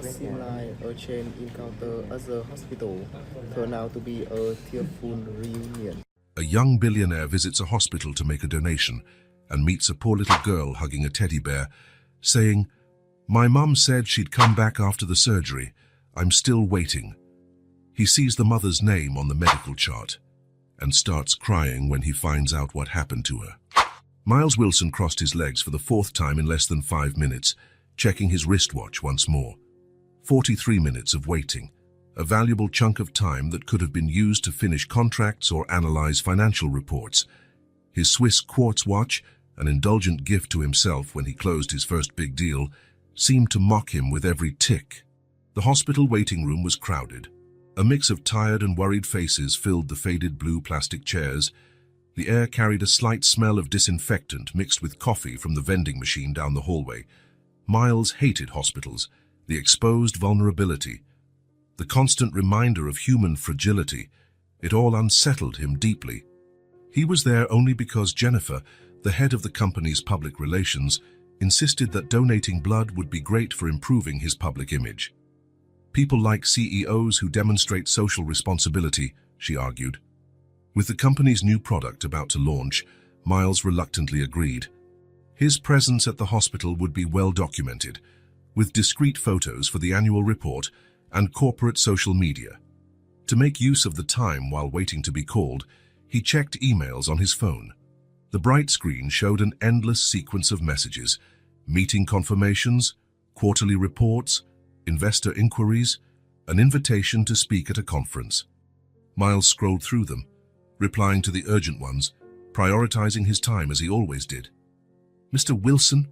What seemed like a chain encounter at the hospital turned out to be a tearful reunion. A young billionaire visits a hospital to make a donation and meets a poor little girl hugging a teddy bear, saying, "My mum said she'd come back after the surgery. I'm still waiting." He sees the mother's name on the medical chart and starts crying when he finds out what happened to her. Miles Wilson crossed his legs for the fourth time in less than 5 minutes, checking his wristwatch once more. 43 minutes of waiting, a valuable chunk of time that could have been used to finish contracts or analyze financial reports. His Swiss quartz watch, an indulgent gift to himself when he closed his first big deal, seemed to mock him with every tick. The hospital waiting room was crowded. A mix of tired and worried faces filled the faded blue plastic chairs. The air carried a slight smell of disinfectant mixed with coffee from the vending machine down the hallway. Miles hated hospitals, the exposed vulnerability, the constant reminder of human fragility. It all unsettled him deeply. He was there only because Jennifer, the head of the company's public relations, insisted that donating blood would be great for improving his public image. People like CEOs who demonstrate social responsibility, she argued. With the company's new product about to launch, Miles reluctantly agreed. His presence at the hospital would be well documented, with discreet photos for the annual report and corporate social media. To make use of the time while waiting to be called, he checked emails on his phone. The bright screen showed an endless sequence of messages, meeting confirmations, quarterly reports, investor inquiries, an invitation to speak at a conference. Miles scrolled through them, replying to the urgent ones, prioritizing his time as he always did. "Mr. Wilson?"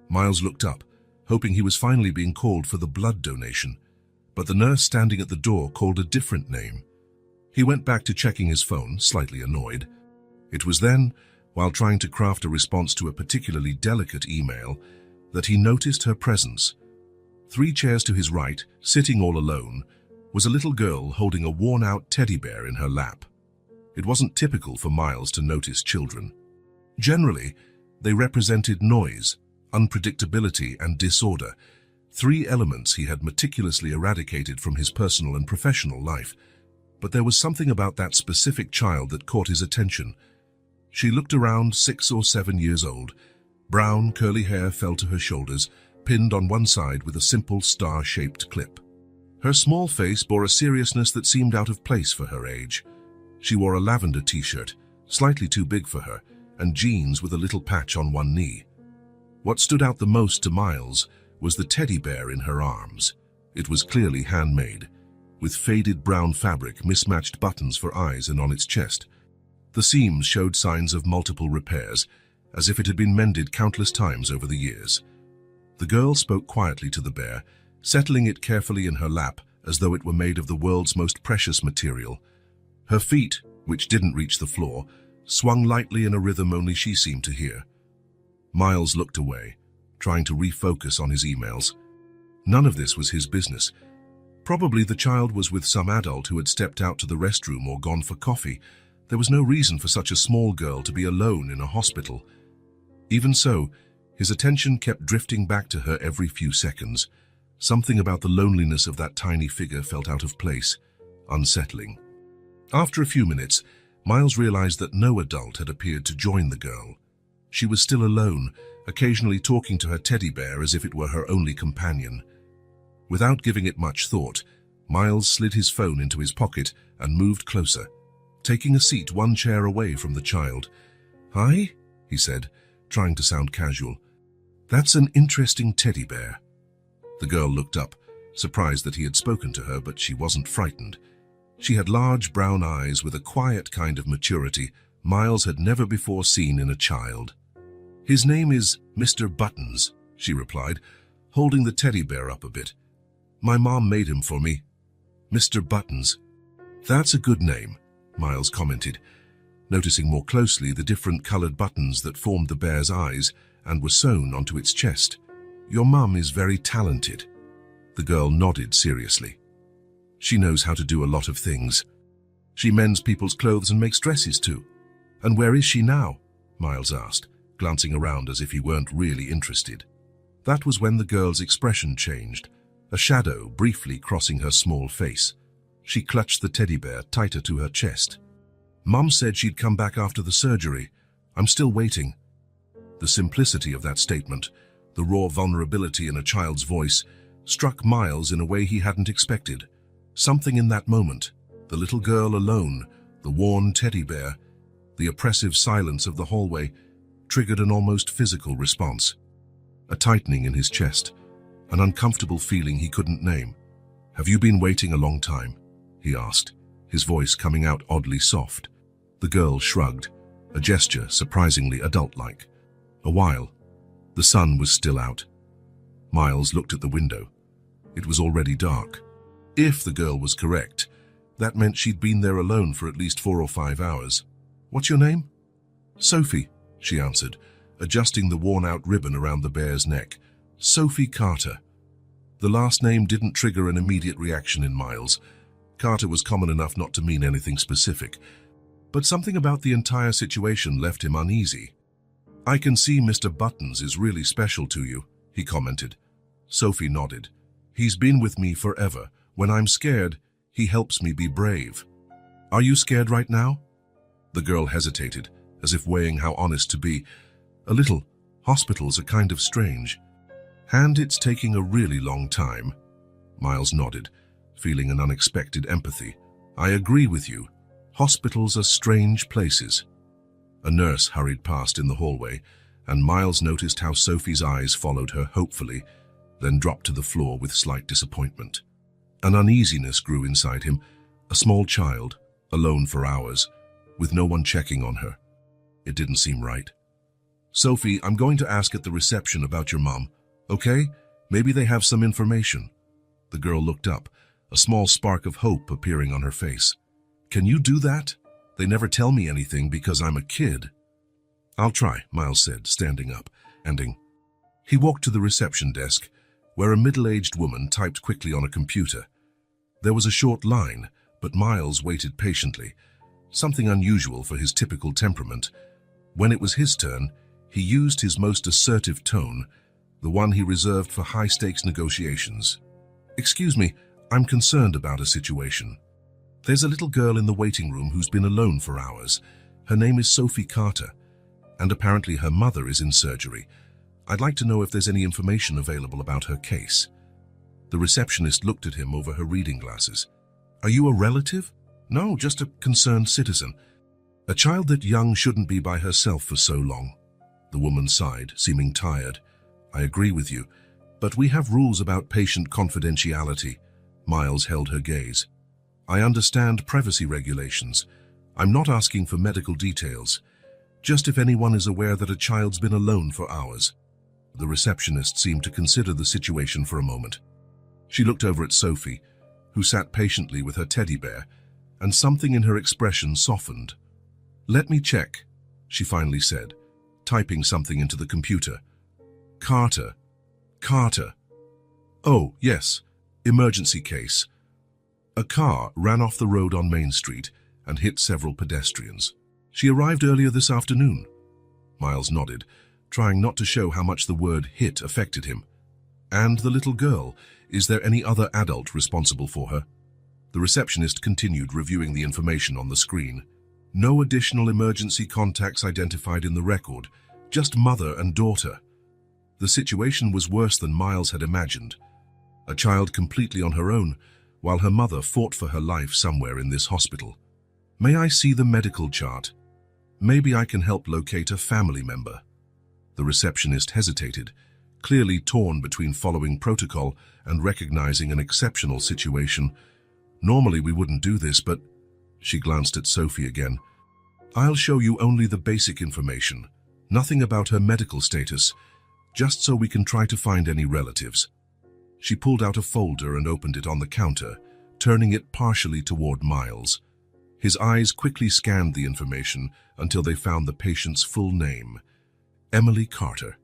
Miles looked up, hoping he was finally being called for the blood donation, but the nurse standing at the door called a different name. He went back to checking his phone, slightly annoyed. It was then, while trying to craft a response to a particularly delicate email, that he noticed her presence. 3 chairs to his right, sitting all alone, was a little girl holding a worn-out teddy bear in her lap. It wasn't typical for Miles to notice children. Generally, they represented noise, unpredictability, and disorder, 3 elements he had meticulously eradicated from his personal and professional life. But there was something about that specific child that caught his attention. She looked around 6 or 7 years old. Brown, curly hair fell to her shoulders, pinned on one side with a simple star-shaped clip. Her small face bore a seriousness that seemed out of place for her age. She wore a lavender t-shirt, slightly too big for her, and jeans with a little patch on one knee. What stood out the most to Miles was the teddy bear in her arms. It was clearly handmade, with faded brown fabric, mismatched buttons for eyes and on its chest. The seams showed signs of multiple repairs, as if it had been mended countless times over the years. The girl spoke quietly to the bear, settling it carefully in her lap as though it were made of the world's most precious material. Her feet, which didn't reach the floor, swung lightly in a rhythm only she seemed to hear. Miles looked away, trying to refocus on his emails. None of this was his business. Probably the child was with some adult who had stepped out to the restroom or gone for coffee. There was no reason for such a small girl to be alone in a hospital. Even so, his attention kept drifting back to her every few seconds. Something about the loneliness of that tiny figure felt out of place, unsettling. After a few minutes, Miles realized that no adult had appeared to join the girl. She was still alone, occasionally talking to her teddy bear as if it were her only companion. Without giving it much thought, Miles slid his phone into his pocket and moved closer, taking a seat 1 chair away from the child. "Hi," he said, trying to sound casual. "That's an interesting teddy bear." The girl looked up, surprised that he had spoken to her, but she wasn't frightened. She had large brown eyes with a quiet kind of maturity Miles had never before seen in a child. "His name is Mr. Buttons," she replied, holding the teddy bear up a bit. "My mom made him for me. Mr. Buttons." "That's a good name," Miles commented, noticing more closely the different colored buttons that formed the bear's eyes and were sewn onto its chest. "Your mum is very talented." The girl nodded seriously. "She knows how to do a lot of things. She mends people's clothes and makes dresses too." "And where is she now?" Miles asked, glancing around as if he weren't really interested. That was when the girl's expression changed. a shadow briefly crossing her small face. She clutched the teddy bear tighter to her chest. "Mum said she'd come back after the surgery. I'm still waiting." The simplicity of that statement, the raw vulnerability in a child's voice, struck Miles in a way he hadn't expected. Something in that moment, the little girl alone, the worn teddy bear, the oppressive silence of the hallway, triggered an almost physical response. A tightening in his chest, an uncomfortable feeling he couldn't name. "Have you been waiting a long time?" he asked, his voice coming out oddly soft. The girl shrugged, a gesture surprisingly adult-like. "A while." The sun was still out. Miles looked at the window. It was already dark. If the girl was correct, that meant she'd been there alone for at least 4 or 5 hours. "What's your name?" "Sophie," she answered, adjusting the worn-out ribbon around the bear's neck. "Sophie Carter." The last name didn't trigger an immediate reaction in Miles. Carter was common enough not to mean anything specific. But something about the entire situation left him uneasy. "I can see Mr. Buttons is really special to you," he commented. Sophie nodded. "He's been with me forever. When I'm scared, he helps me be brave." "Are you scared right now?" The girl hesitated, as if weighing how honest to be. "A little. Hospitals are kind of strange." "And it's taking a really long time." Miles nodded, feeling an unexpected empathy. "I agree with you. Hospitals are strange places." A nurse hurried past in the hallway, and Miles noticed how Sophie's eyes followed her hopefully, then dropped to the floor with slight disappointment. An uneasiness grew inside him, a small child, alone for hours, with no one checking on her. It didn't seem right. "Sophie, I'm going to ask at the reception about your mom, okay? Maybe they have some information." The girl looked up, a small spark of hope appearing on her face. "Can you do that? They never tell me anything because I'm a kid." "I'll try," Miles said, standing up, ending. He walked to the reception desk, where a middle-aged woman typed quickly on a computer. There was a short line, but Miles waited patiently, something unusual for his typical temperament. When it was his turn, he used his most assertive tone, the one he reserved for high-stakes negotiations. "Excuse me, I'm concerned about a situation. There's a little girl in the waiting room who's been alone for hours. Her name is Sophie Carter, and apparently her mother is in surgery. I'd like to know if there's any information available about her case." The receptionist looked at him over her reading glasses. "Are you a relative?" "No, just a concerned citizen. A child that young shouldn't be by herself for so long." The woman sighed, seeming tired. "I agree with you, but we have rules about patient confidentiality." Miles held her gaze. "I understand privacy regulations. I'm not asking for medical details. Just if anyone is aware that a child's been alone for hours." The receptionist seemed to consider the situation for a moment. She looked over at Sophie, who sat patiently with her teddy bear, and something in her expression softened. "Let me check," she finally said, typing something into the computer. "Carter. Carter. Oh, yes. Emergency case. A car ran off the road on Main Street and hit several pedestrians. She arrived earlier this afternoon." Miles nodded, trying not to show how much the word hit affected him. "And the little girl, is there any other adult responsible for her?" The receptionist continued reviewing the information on the screen. "No additional emergency contacts identified in the record, just mother and daughter." The situation was worse than Miles had imagined. A child completely on her own, while her mother fought for her life somewhere in this hospital. "May I see the medical chart? Maybe I can help locate a family member." The receptionist hesitated, clearly torn between following protocol and recognizing an exceptional situation. "Normally we wouldn't do this, but..." She glanced at Sophie again. "I'll show you only the basic information, nothing about her medical status, just so we can try to find any relatives." She pulled out a folder and opened it on the counter, turning it partially toward Miles. His eyes quickly scanned the information until they found the patient's full name, Emily Carter.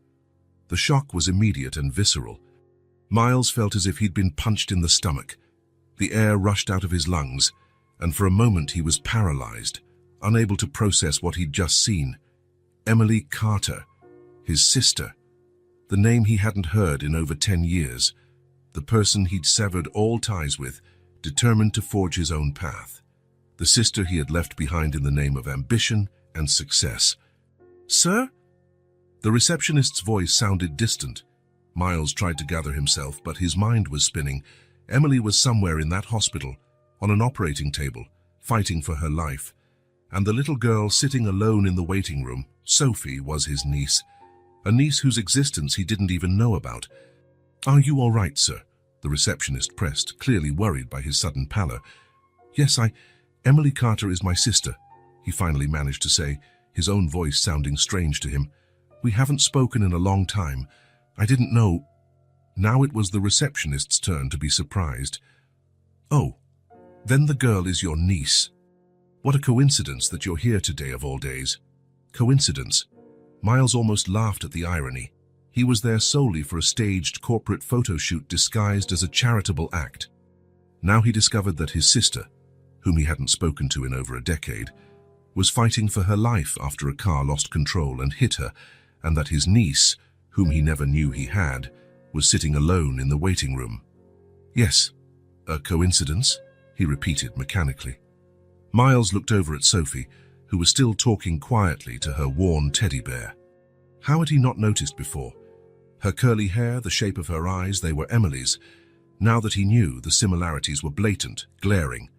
The shock was immediate and visceral. Miles felt as if he'd been punched in the stomach. The air rushed out of his lungs, and for a moment he was paralyzed, unable to process what he'd just seen. Emily Carter, his sister. The name he hadn't heard in over 10 years. the person he'd severed all ties with, determined to forge his own path. The sister he had left behind in the name of ambition and success. "Sir?" The receptionist's voice sounded distant. Miles tried to gather himself, but his mind was spinning. Emily was somewhere in that hospital, on an operating table, fighting for her life. And the little girl sitting alone in the waiting room, Sophie, was his niece. A niece whose existence he didn't even know about. "Are you all right, sir?" the receptionist pressed, clearly worried by his sudden pallor. "Yes, Emily Carter is my sister," he finally managed to say, his own voice sounding strange to him. "We haven't spoken in a long time. I didn't know." Now it was the receptionist's turn to be surprised. "Oh, then the girl is your niece. What a coincidence that you're here today of all days." Coincidence? Miles almost laughed at the irony. He was there solely for a staged corporate photo shoot disguised as a charitable act. Now he discovered that his sister, whom he hadn't spoken to in over a decade, was fighting for her life after a car lost control and hit her, and that his niece, whom he never knew he had, was sitting alone in the waiting room. "Yes, a coincidence?" he repeated mechanically. Miles looked over at Sophie, who was still talking quietly to her worn teddy bear. How had he not noticed before? Her curly hair, the shape of her eyes, they were Emily's. Now that he knew, the similarities were blatant, glaring.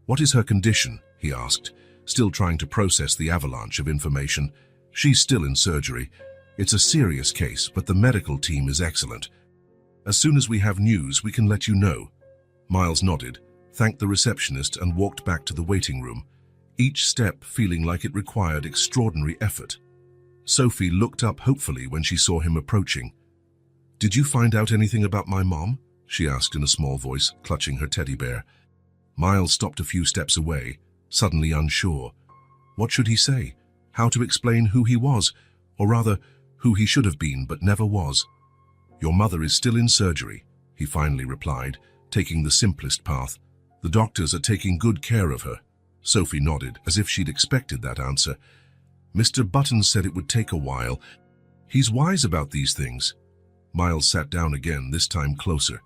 "What is her condition?" he asked, still trying to process the avalanche of information. "She's still in surgery. It's a serious case, but the medical team is excellent. As soon as we have news, we can let you know." Miles nodded, thanked the receptionist, and walked back to the waiting room, each step feeling like it required extraordinary effort. Sophie looked up hopefully when she saw him approaching. "Did you find out anything about my mom?" she asked in a small voice, clutching her teddy bear. Miles stopped a few steps away, suddenly unsure. What should he say? How to explain who he was, or rather, who he should have been but never was? "Your mother is still in surgery," he finally replied, taking the simplest path. "The doctors are taking good care of her." Sophie nodded, as if she'd expected that answer. "Mr. Buttons said it would take a while. He's wise about these things." Miles sat down again, this time closer.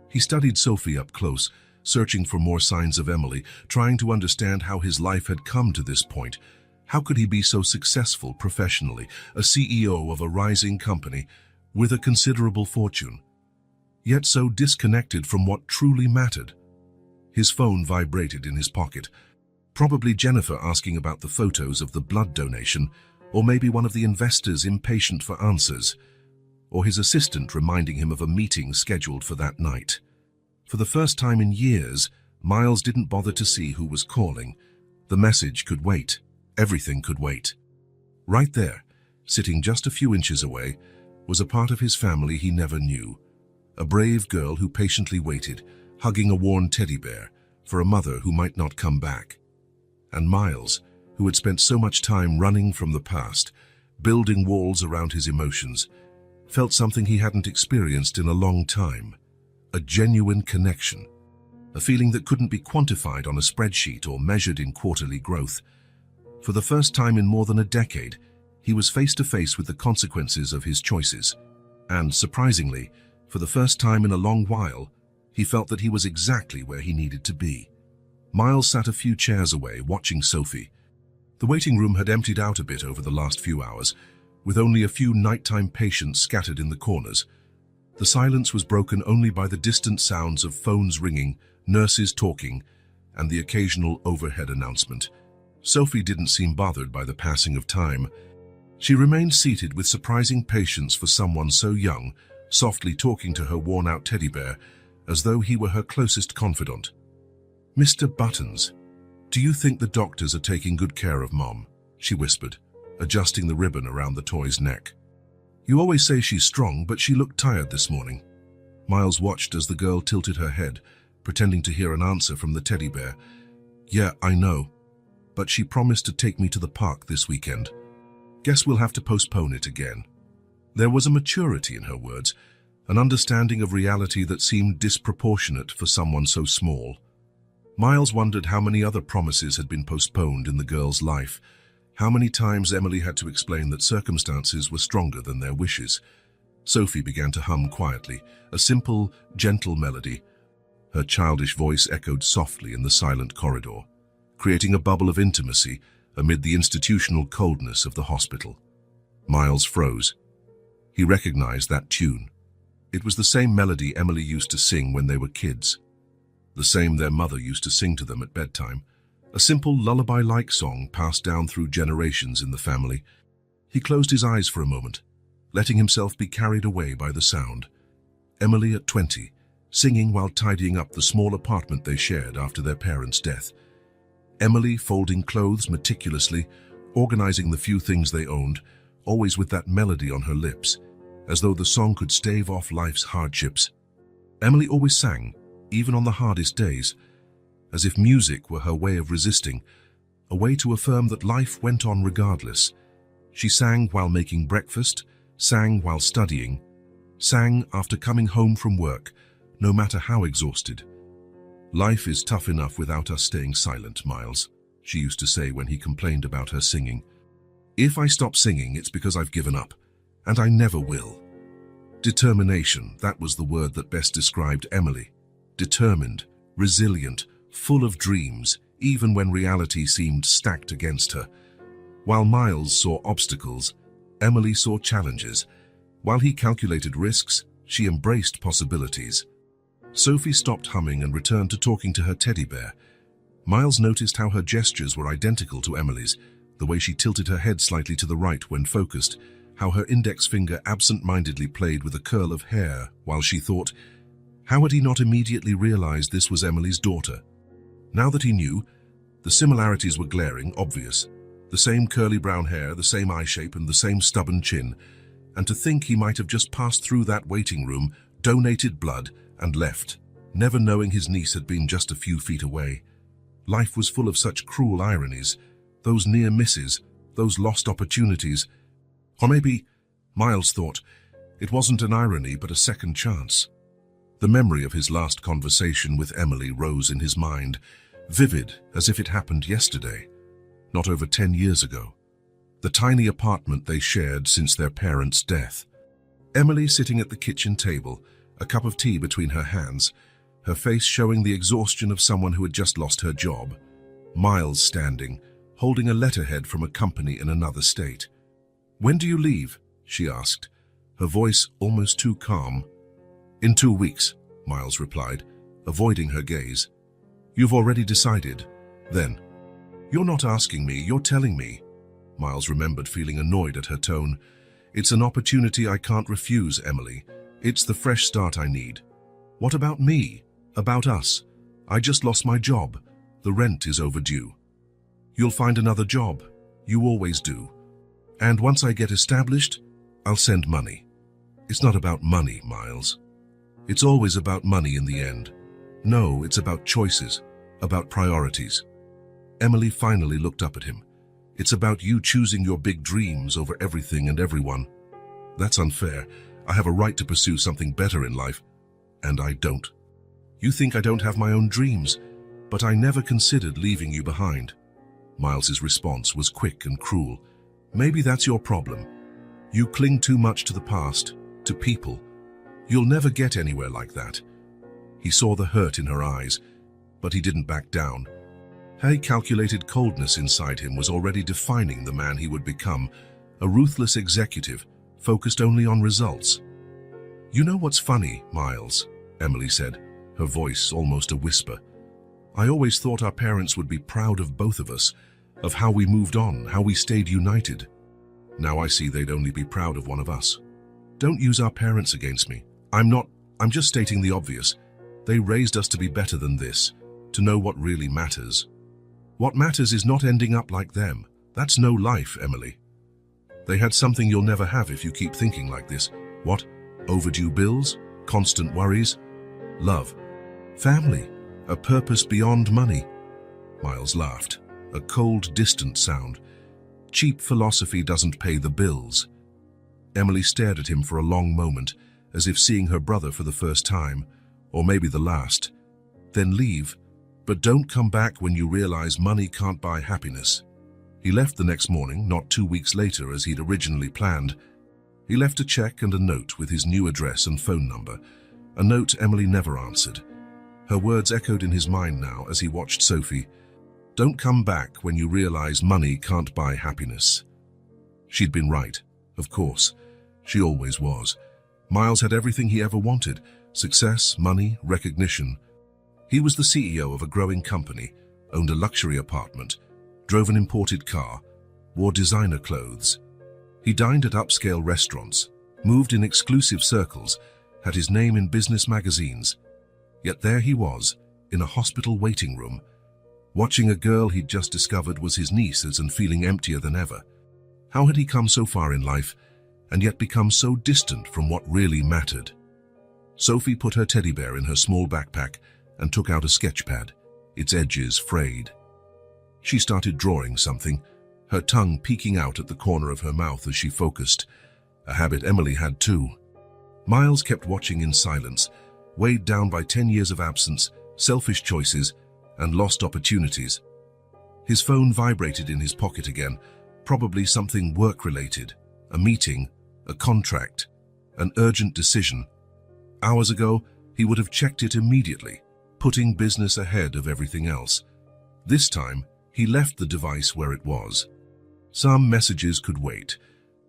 He studied Sophie up close, searching for more signs of Emily, trying to understand how his life had come to this point. How could he be so successful professionally, a CEO of a rising company, with a considerable fortune, yet so disconnected from what truly mattered? His phone vibrated in his pocket. Probably Jennifer asking about the photos of the blood donation, or maybe one of the investors impatient for answers, or his assistant reminding him of a meeting scheduled for that night. For the first time in years, Miles didn't bother to see who was calling. The message could wait. Everything could wait. Right there, sitting just a few inches away, was a part of his family he never knew. A brave girl who patiently waited, hugging a worn teddy bear, for a mother who might not come back. And Miles, who had spent so much time running from the past, building walls around his emotions, felt something he hadn't experienced in a long time. A genuine connection. A feeling that couldn't be quantified on a spreadsheet or measured in quarterly growth. For the first time in more than a decade, he was face to face with the consequences of his choices. And, surprisingly, for the first time in a long while, he felt that he was exactly where he needed to be. Miles sat a few chairs away, watching Sophie. The waiting room had emptied out a bit over the last few hours, with only a few nighttime patients scattered in the corners. The silence was broken only by the distant sounds of phones ringing, nurses talking, and the occasional overhead announcement. Sophie didn't seem bothered by the passing of time. She remained seated with surprising patience for someone so young, softly talking to her worn-out teddy bear, as though he were her closest confidant. "Mr. Buttons, do you think the doctors are taking good care of Mom?" she whispered, adjusting the ribbon around the toy's neck. "You always say she's strong, but she looked tired this morning." Miles watched as the girl tilted her head, pretending to hear an answer from the teddy bear. "Yeah, I know. But she promised to take me to the park this weekend. Guess we'll have to postpone it again." There was a maturity in her words, an understanding of reality that seemed disproportionate for someone so small. Miles wondered how many other promises had been postponed in the girl's life, how many times Emily had to explain that circumstances were stronger than their wishes. Sophie began to hum quietly, a simple, gentle melody. Her childish voice echoed softly in the silent corridor, creating a bubble of intimacy amid the institutional coldness of the hospital. Miles froze. He recognized that tune. It was the same melody Emily used to sing when they were kids, the same their mother used to sing to them at bedtime, a simple lullaby-like song passed down through generations in the family. He closed his eyes for a moment, letting himself be carried away by the sound. Emily at 20, singing while tidying up the small apartment they shared after their parents' death. Emily folding clothes meticulously, organizing the few things they owned, always with that melody on her lips, as though the song could stave off life's hardships. Emily always sang, even on the hardest days, as if music were her way of resisting, a way to affirm that life went on regardless. She sang while making breakfast, sang while studying, sang after coming home from work, no matter how exhausted. "Life is tough enough without us staying silent, Miles," she used to say when he complained about her singing. "If I stop singing, it's because I've given up, and I never will." Determination, that was the word that best described Emily. Determined, resilient, full of dreams, even when reality seemed stacked against her. While Miles saw obstacles, Emily saw challenges. While he calculated risks, she embraced possibilities. Sophie stopped humming and returned to talking to her teddy bear. Miles noticed how her gestures were identical to Emily's, the way she tilted her head slightly to the right when focused, how her index finger absent-mindedly played with a curl of hair while she thought. How had he not immediately realized this was Emily's daughter? Now that he knew, the similarities were glaring, obvious. The same curly brown hair, the same eye shape, and the same stubborn chin. And to think he might have just passed through that waiting room, donated blood, and left, never knowing his niece had been just a few feet away. Life was full of such cruel ironies, those near misses, those lost opportunities. Or maybe, Miles thought, it wasn't an irony but a second chance. The memory of his last conversation with Emily rose in his mind, vivid as if it happened yesterday, not over 10 years ago. The tiny apartment they shared since their parents' death. Emily sitting at the kitchen table, a cup of tea between her hands, her face showing the exhaustion of someone who had just lost her job. Miles standing, holding a letterhead from a company in another state. "When do you leave?" she asked, her voice almost too calm. "In 2 weeks," Miles replied, avoiding her gaze. "You've already decided, then?" "You're not asking me, you're telling me." Miles remembered feeling annoyed at her tone. "It's an opportunity I can't refuse, Emily. It's the fresh start I need." "What about me? About us? I just lost my job. The rent is overdue." "You'll find another job. You always do. And once I get established, I'll send money." "It's not about money, Miles. It's always about money in the end. No, it's about choices, about priorities." Emily finally looked up at him. "It's about you choosing your big dreams over everything and everyone." "That's unfair. I have a right to pursue something better in life, and I don't." "You think I don't have my own dreams, but I never considered leaving you behind." Miles's response was quick and cruel. "Maybe that's your problem. You cling too much to the past, to people. You'll never get anywhere like that." He saw the hurt in her eyes, but he didn't back down. A calculated coldness inside him was already defining the man he would become, a ruthless executive, focused only on results. "You know what's funny, Miles?" Emily said, her voice almost a whisper. "I always thought our parents would be proud of both of us, of how we moved on, how we stayed united. Now I see they'd only be proud of one of us. Don't use our parents against me. I'm just stating the obvious. They raised us to be better than this, to know what really matters. What matters is not ending up like them. That's no life, Emily. They had something you'll never have if you keep thinking like this. What? Overdue bills? Constant worries? Love. Family. A purpose beyond money." Miles laughed, a cold, distant sound. "Cheap philosophy doesn't pay the bills." Emily stared at him for a long moment, as if seeing her brother for the first time, or maybe the last. "Then leave, but don't come back when you realize money can't buy happiness." He left the next morning, not 2 weeks later as he'd originally planned. He left a check and a note with his new address and phone number, a note Emily never answered. Her words echoed in his mind now as he watched Sophie. Don't come back when you realize money can't buy happiness. She'd been right, of course. She always was. Miles had everything he ever wanted: success, money, recognition. He was the CEO of a growing company, owned a luxury apartment, drove an imported car, wore designer clothes. He dined at upscale restaurants, moved in exclusive circles, had his name in business magazines. Yet there he was, in a hospital waiting room, watching a girl he'd just discovered was his niece and feeling emptier than ever. How had he come so far in life, and yet become so distant from what really mattered? Sophie put her teddy bear in her small backpack and took out a sketch pad, its edges frayed. She started drawing something, her tongue peeking out at the corner of her mouth as she focused, a habit Emily had too. Miles kept watching in silence, weighed down by 10 years of absence, selfish choices, and lost opportunities. His phone vibrated in his pocket again, probably something work-related, a meeting, a contract, an urgent decision. Hours ago, he would have checked it immediately, putting business ahead of everything else. This time, he left the device where it was. Some messages could wait.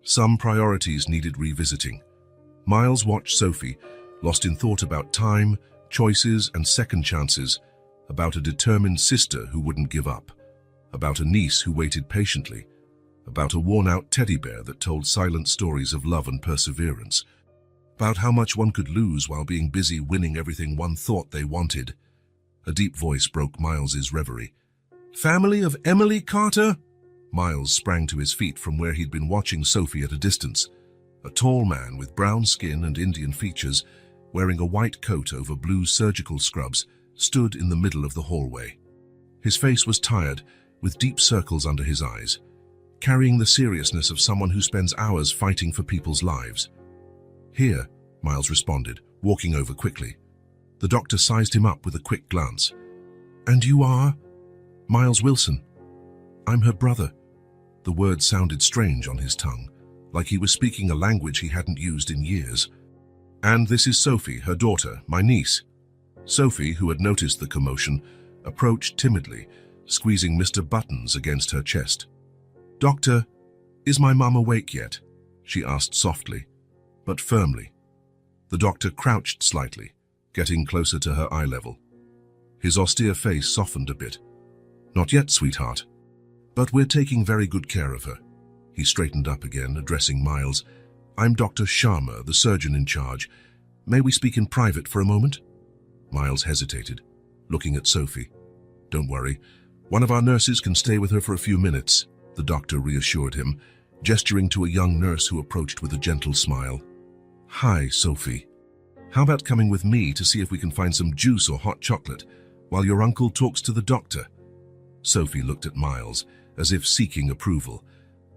Some priorities needed revisiting. Miles watched Sophie, lost in thought about time, choices, and second chances, about a determined sister who wouldn't give up, about a niece who waited patiently, about a worn-out teddy bear that told silent stories of love and perseverance, about how much one could lose while being busy winning everything one thought they wanted. A deep voice broke Miles's reverie. "Family of Emily Carter?" Miles sprang to his feet from where he'd been watching Sophie at a distance. A tall man with brown skin and Indian features, wearing a white coat over blue surgical scrubs, stood in the middle of the hallway. His face was tired, with deep circles under his eyes, carrying the seriousness of someone who spends hours fighting for people's lives. "Here," Miles responded, walking over quickly. The doctor sized him up with a quick glance. "And you are?" "Miles Wilson. I'm her brother." The words sounded strange on his tongue, like he was speaking a language he hadn't used in years. "And this is Sophie, her daughter, my niece." Sophie, who had noticed the commotion, approached timidly, squeezing Mr. Buttons against her chest. "Doctor, is my mum awake yet?" she asked softly, but firmly. The doctor crouched slightly, getting closer to her eye level. His austere face softened a bit. "Not yet, sweetheart. But we're taking very good care of her." He straightened up again, addressing Miles. "I'm Dr. Sharma, the surgeon in charge. May we speak in private for a moment?" Miles hesitated, looking at Sophie. "Don't worry. One of our nurses can stay with her for a few minutes," the doctor reassured him, gesturing to a young nurse who approached with a gentle smile. "Hi, Sophie. How about coming with me to see if we can find some juice or hot chocolate while your uncle talks to the doctor?" Sophie looked at Miles, as if seeking approval.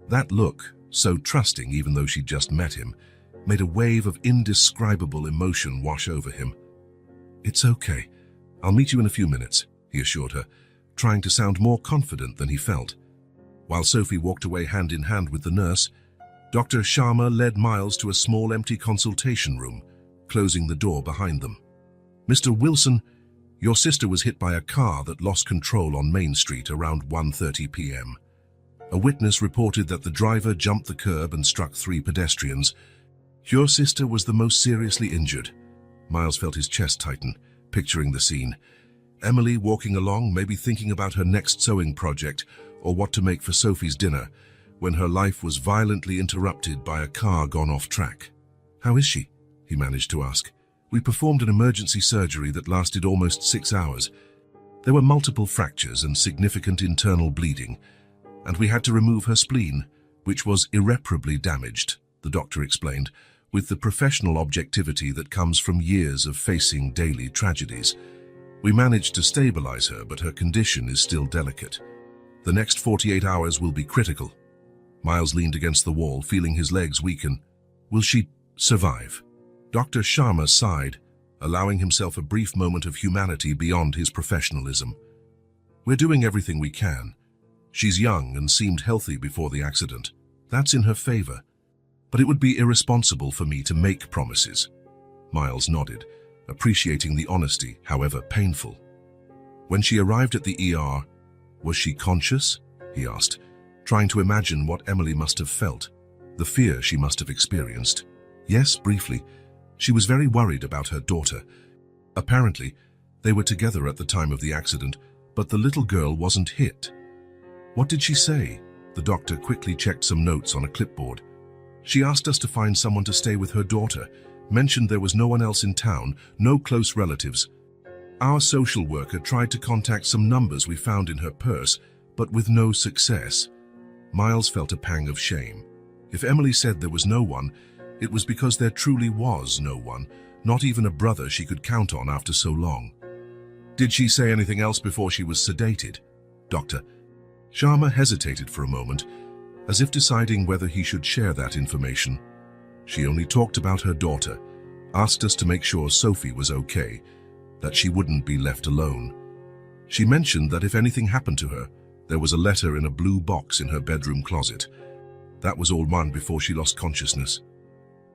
That look, so trusting even though she'd just met him, made a wave of indescribable emotion wash over him. "It's okay. I'll meet you in a few minutes," he assured her, trying to sound more confident than he felt. While Sophie walked away hand in hand with the nurse, Dr. Sharma led Miles to a small empty consultation room, closing the door behind them. "Mr. Wilson, your sister was hit by a car that lost control on Main Street around 1:30 p.m. A witness reported that the driver jumped the curb and struck 3 pedestrians. Your sister was the most seriously injured." Miles felt his chest tighten, picturing the scene. Emily walking along, maybe thinking about her next sewing project or what to make for Sophie's dinner, when her life was violently interrupted by a car gone off track. "How is she?" he managed to ask. "We performed an emergency surgery that lasted almost 6 hours. There were multiple fractures and significant internal bleeding, and we had to remove her spleen, which was irreparably damaged," the doctor explained, with the professional objectivity that comes from years of facing daily tragedies. "We managed to stabilize her, but her condition is still delicate. The next 48 hours will be critical." Miles leaned against the wall, feeling his legs weaken. "Will she survive?" Dr. Sharma sighed, allowing himself a brief moment of humanity beyond his professionalism. "We're doing everything we can. She's young and seemed healthy before the accident. That's in her favor." But it would be irresponsible for me to make promises. Miles nodded, appreciating the honesty, however painful. When she arrived at the ER, was she conscious? He asked, trying to imagine what Emily must have felt, the fear she must have experienced. Yes, briefly. She was very worried about her daughter. Apparently, they were together at the time of the accident, but the little girl wasn't hit. What did she say? The doctor quickly checked some notes on a clipboard. She asked us to find someone to stay with her daughter, mentioned there was no one else in town, no close relatives. Our social worker tried to contact some numbers we found in her purse, but with no success. Miles felt a pang of shame. If Emily said there was no one, it was because there truly was no one, not even a brother she could count on after so long. Did she say anything else before she was sedated? Doctor. Sharma hesitated for a moment, as if deciding whether he should share that information. She only talked about her daughter, asked us to make sure Sophie was okay, that she wouldn't be left alone. She mentioned that if anything happened to her, there was a letter in a blue box in her bedroom closet. That was all done before she lost consciousness.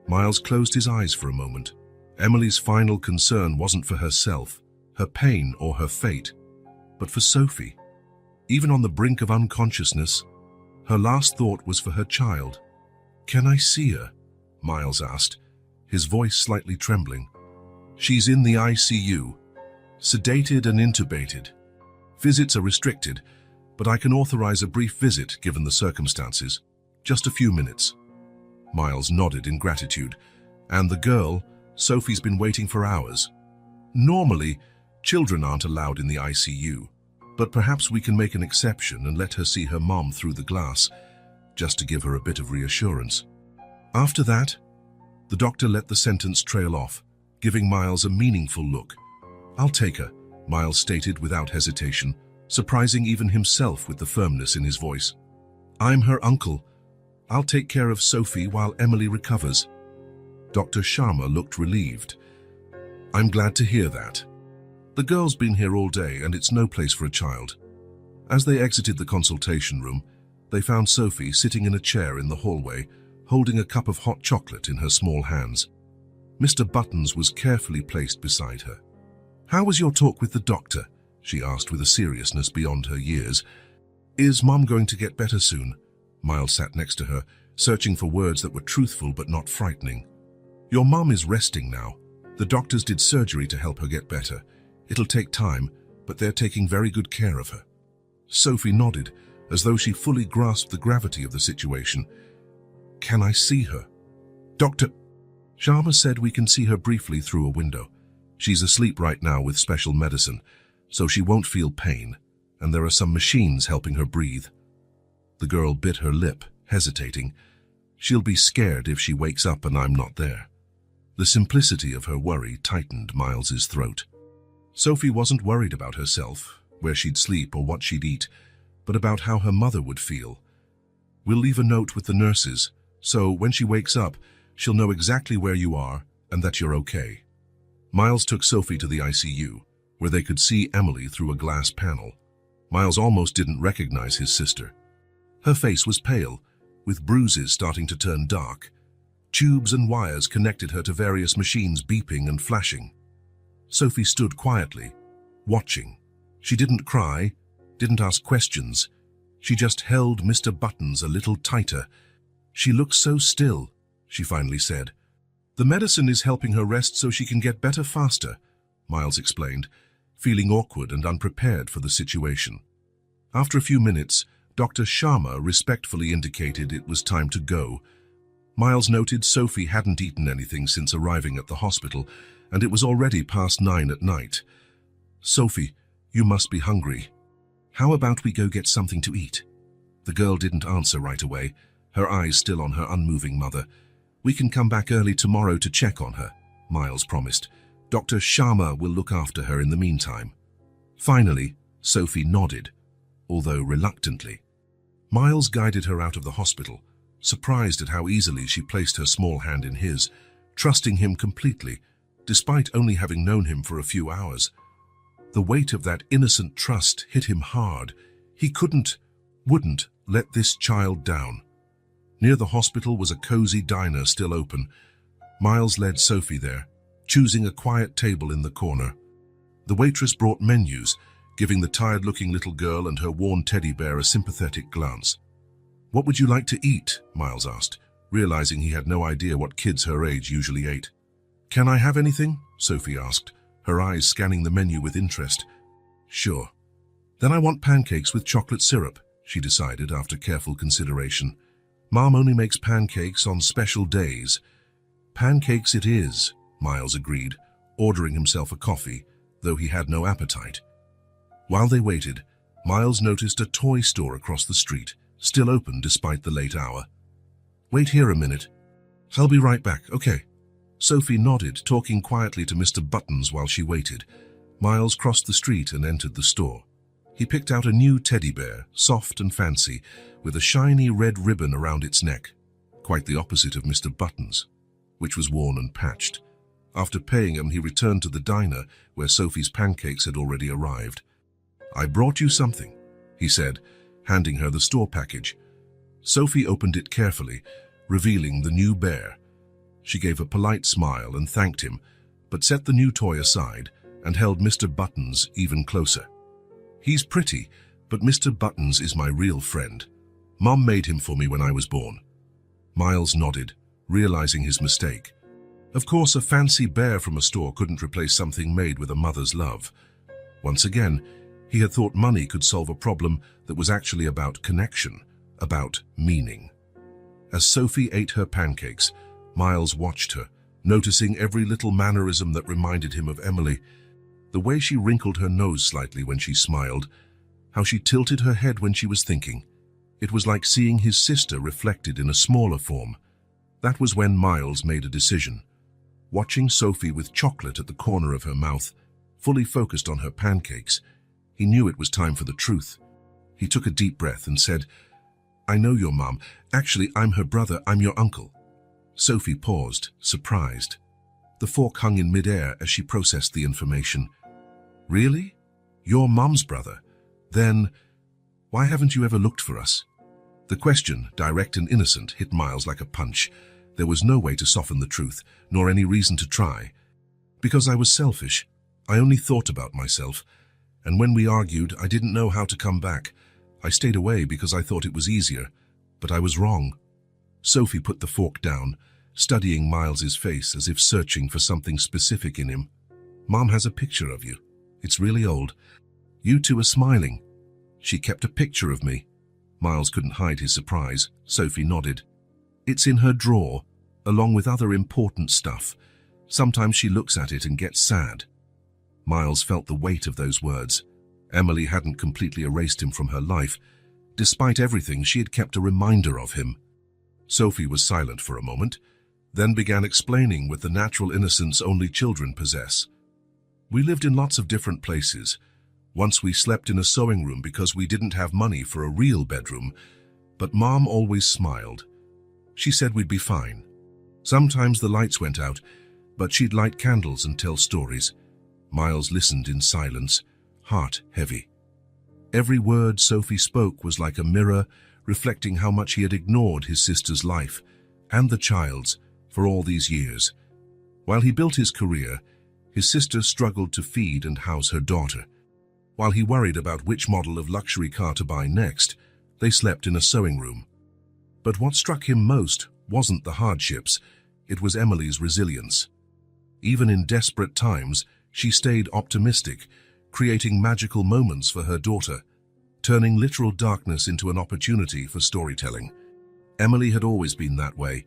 Miles closed his eyes for a moment. Emily's final concern wasn't for herself, her pain or her fate, but for Sophie. Even on the brink of unconsciousness, her last thought was for her child. "Can I see her?" Miles asked, his voice slightly trembling. "She's in the ICU, sedated and intubated. Visits are restricted, but I can authorize a brief visit given the circumstances. Just a few minutes." Miles nodded in gratitude. "And the girl, Sophie's been waiting for hours. Normally, children aren't allowed in the ICU, but perhaps we can make an exception and let her see her mom through the glass, just to give her a bit of reassurance." After that, the doctor let the sentence trail off, giving Miles a meaningful look. "I'll take her," Miles stated without hesitation, surprising even himself with the firmness in his voice. "I'm her uncle. I'll take care of Sophie while Emily recovers." Dr. Sharma looked relieved. "I'm glad to hear that. The girl's been here all day and it's no place for a child." As they exited the consultation room, they found Sophie sitting in a chair in the hallway, holding a cup of hot chocolate in her small hands. Mr. Buttons was carefully placed beside her. "How was your talk with the doctor?" she asked with a seriousness beyond her years. "Is Mom going to get better soon?" Miles sat next to her, searching for words that were truthful but not frightening. "Your mom is resting now. The doctors did surgery to help her get better. It'll take time, but they're taking very good care of her." Sophie nodded, as though she fully grasped the gravity of the situation. "Can I see her?" "Dr. Sharma said we can see her briefly through a window. She's asleep right now with special medicine, so she won't feel pain, and there are some machines helping her breathe." The girl bit her lip, hesitating. She'll be scared if she wakes up and I'm not there. The simplicity of her worry tightened Miles's throat. Sophie wasn't worried about herself, where she'd sleep or what she'd eat, but about how her mother would feel. "We'll leave a note with the nurses, so when she wakes up, she'll know exactly where you are and that you're okay." Miles took Sophie to the ICU, where they could see Emily through a glass panel. Miles almost didn't recognize his sister. Her face was pale, with bruises starting to turn dark. Tubes and wires connected her to various machines beeping and flashing. Sophie stood quietly, watching. She didn't cry, didn't ask questions. She just held Mr. Buttons a little tighter. "She looks so still," she finally said. "The medicine is helping her rest so she can get better faster," Miles explained, feeling awkward and unprepared for the situation. After a few minutes, Dr. Sharma respectfully indicated it was time to go. Miles noted Sophie hadn't eaten anything since arriving at the hospital, and it was already past 9 at night. "Sophie, you must be hungry. How about we go get something to eat?" The girl didn't answer right away, her eyes still on her unmoving mother. "We can come back early tomorrow to check on her," Miles promised. "Dr. Sharma will look after her in the meantime." Finally, Sophie nodded, although reluctantly. Miles guided her out of the hospital, surprised at how easily she placed her small hand in his, trusting him completely, despite only having known him for a few hours. The weight of that innocent trust hit him hard. He wouldn't let this child down. Near the hospital was a cozy diner still open. Miles led Sophie there, choosing a quiet table in the corner. The waitress brought menus, giving the tired-looking little girl and her worn teddy bear a sympathetic glance. "What would you like to eat?" Miles asked, realizing he had no idea what kids her age usually ate. "Can I have anything?" Sophie asked, her eyes scanning the menu with interest. "Sure." "Then I want pancakes with chocolate syrup," she decided after careful consideration. "Mom only makes pancakes on special days." "Pancakes it is," Miles agreed, ordering himself a coffee, though he had no appetite. While they waited, Miles noticed a toy store across the street, still open despite the late hour. "Wait here a minute. I'll be right back, okay?" Sophie nodded, talking quietly to Mr. Buttons while she waited. Miles crossed the street and entered the store. He picked out a new teddy bear, soft and fancy, with a shiny red ribbon around its neck, quite the opposite of Mr. Buttons, which was worn and patched. After paying him, he returned to the diner where Sophie's pancakes had already arrived. "I brought you something," he said, handing her the store package. Sophie opened it carefully, revealing the new bear. She gave a polite smile and thanked him, but set the new toy aside and held Mr. Buttons even closer. "He's pretty, but Mr. Buttons is my real friend. Mom made him for me when I was born." Miles nodded, realizing his mistake. Of course, a fancy bear from a store couldn't replace something made with a mother's love. Once again, he had thought money could solve a problem that was actually about connection, about meaning. As Sophie ate her pancakes, Miles watched her, noticing every little mannerism that reminded him of Emily. The way she wrinkled her nose slightly when she smiled, how she tilted her head when she was thinking. It was like seeing his sister reflected in a smaller form. That was when Miles made a decision. Watching Sophie with chocolate at the corner of her mouth, fully focused on her pancakes, he knew it was time for the truth. He took a deep breath and said, "I know your mom. Actually, I'm her brother. I'm your uncle." Sophie paused, surprised. The fork hung in midair as she processed the information. "Really? You're Mom's brother? Then, why haven't you ever looked for us?" The question, direct and innocent, hit Miles like a punch. There was no way to soften the truth, nor any reason to try. "Because I was selfish. I only thought about myself. And when we argued, I didn't know how to come back. I stayed away because I thought it was easier. But I was wrong." Sophie put the fork down, studying Miles's face as if searching for something specific in him. "Mom has a picture of you. It's really old. You two are smiling. She kept a picture of me." Miles couldn't hide his surprise. Sophie nodded. "It's in her drawer, along with other important stuff. Sometimes she looks at it and gets sad." Miles felt the weight of those words. Emily hadn't completely erased him from her life. Despite everything, she had kept a reminder of him. Sophie was silent for a moment, then began explaining with the natural innocence only children possess. "We lived in lots of different places. Once we slept in a sewing room because we didn't have money for a real bedroom, but Mom always smiled. She said we'd be fine. Sometimes the lights went out, but she'd light candles and tell stories." Miles listened in silence, heart heavy. Every word Sophie spoke was like a mirror, reflecting how much he had ignored his sister's life, and the child's, for all these years. While he built his career, his sister struggled to feed and house her daughter. While he worried about which model of luxury car to buy next, they slept in a sewing room. But what struck him most wasn't the hardships, it was Emily's resilience. Even in desperate times, she stayed optimistic, creating magical moments for her daughter, turning literal darkness into an opportunity for storytelling. Emily had always been that way,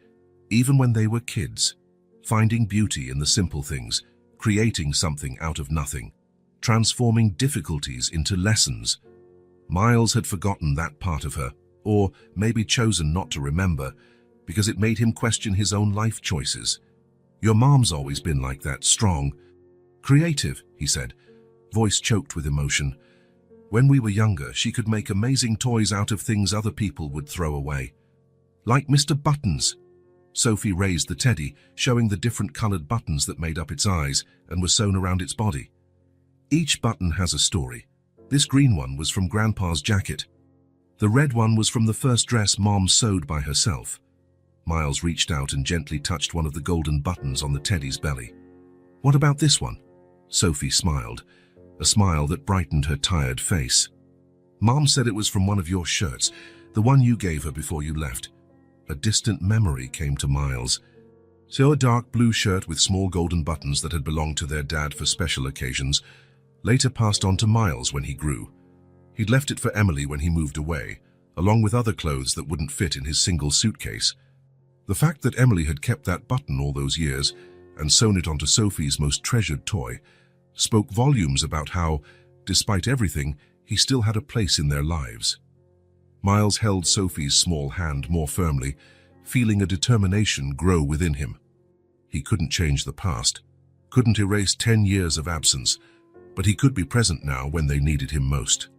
even when they were kids, finding beauty in the simple things, creating something out of nothing, transforming difficulties into lessons. Miles had forgotten that part of her, or maybe chosen not to remember, because it made him question his own life choices. "Your mom's always been like that, strong. Creative," he said, voice choked with emotion. "When we were younger, she could make amazing toys out of things other people would throw away. Like Mr. Buttons." Sophie raised the teddy, showing the different colored buttons that made up its eyes and were sewn around its body. "Each button has a story. This green one was from Grandpa's jacket. The red one was from the first dress Mom sewed by herself. Miles reached out and gently touched one of the golden buttons on the teddy's belly. "What about this one?" Sophie smiled, a smile that brightened her tired face. "Mom said it was from one of your shirts, the one you gave her before you left." A distant memory came to Miles. So a dark blue shirt with small golden buttons that had belonged to their dad for special occasions, later passed on to Miles when he grew. He'd left it for Emily when he moved away, along with other clothes that wouldn't fit in his single suitcase. The fact that Emily had kept that button all those years and sewn it onto Sophie's most treasured toy spoke volumes about how, despite everything, he still had a place in their lives. Miles held Sophie's small hand more firmly, feeling a determination grow within him. He couldn't change the past, couldn't erase 10 years of absence, but he could be present now when they needed him most.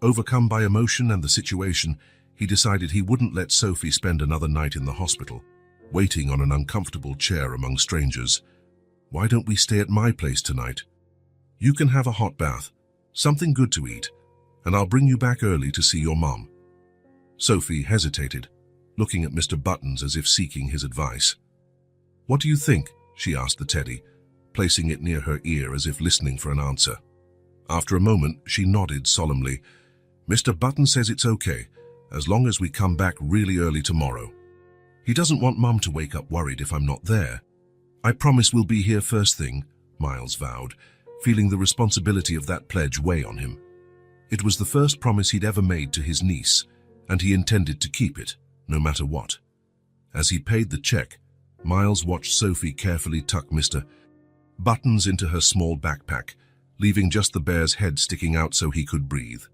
Overcome by emotion and the situation, he decided he wouldn't let Sophie spend another night in the hospital, waiting on an uncomfortable chair among strangers. "Why don't we stay at my place tonight? You can have a hot bath, something good to eat, and I'll bring you back early to see your mom." Sophie hesitated, looking at Mr. Buttons as if seeking his advice. "What do you think?" she asked the teddy, placing it near her ear as if listening for an answer. After a moment, she nodded solemnly. "Mr. Buttons says it's okay, as long as we come back really early tomorrow. He doesn't want Mum to wake up worried if I'm not there." "I promise we'll be here first thing," Miles vowed, feeling the responsibility of that pledge weigh on him. It was the first promise he'd ever made to his niece, and he intended to keep it, no matter what. As he paid the check, Miles watched Sophie carefully tuck Mr. Buttons into her small backpack, leaving just the bear's head sticking out so he could breathe.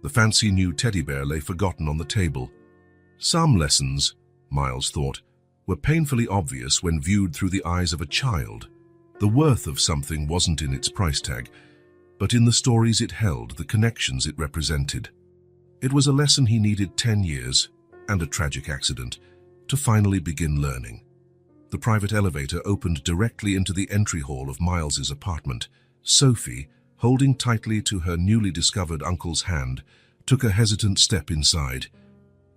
The fancy new teddy bear lay forgotten on the table. Some lessons, Miles thought, were painfully obvious when viewed through the eyes of a child. The worth of something wasn't in its price tag, but in the stories it held, the connections it represented. It was a lesson he needed 10 years, and a tragic accident, to finally begin learning. The private elevator opened directly into the entry hall of Miles's apartment. Sophie, holding tightly to her newly discovered uncle's hand, took a hesitant step inside,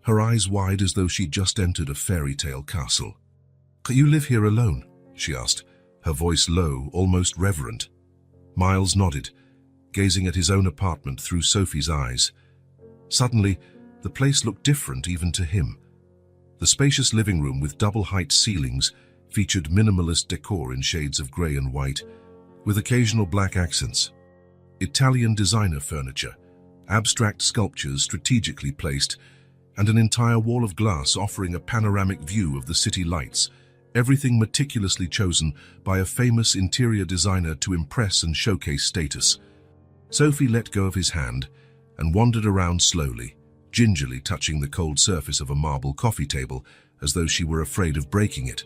her eyes wide as though she'd just entered a fairy tale castle. "You live here alone?" she asked, her voice low, almost reverent. Miles nodded, gazing at his own apartment through Sophie's eyes. Suddenly, the place looked different even to him. The spacious living room with double-height ceilings featured minimalist decor in shades of grey and white, with occasional black accents. Italian designer furniture, abstract sculptures strategically placed, and an entire wall of glass offering a panoramic view of the city lights, everything meticulously chosen by a famous interior designer to impress and showcase status. Sophie let go of his hand and wandered around slowly, gingerly touching the cold surface of a marble coffee table as though she were afraid of breaking it.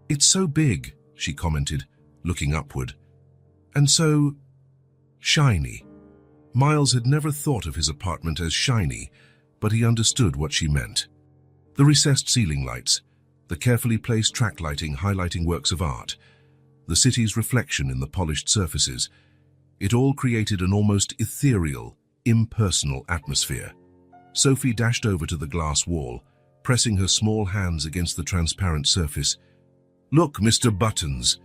"It's so big," she commented, looking upward, "and so shiny." Miles had never thought of his apartment as shiny, but he understood what she meant. The recessed ceiling lights, the carefully placed track lighting highlighting works of art, the city's reflection in the polished surfaces, it all created an almost ethereal, impersonal atmosphere. Sophie dashed over to the glass wall, pressing her small hands against the transparent surface. "Look, Mr. Buttons.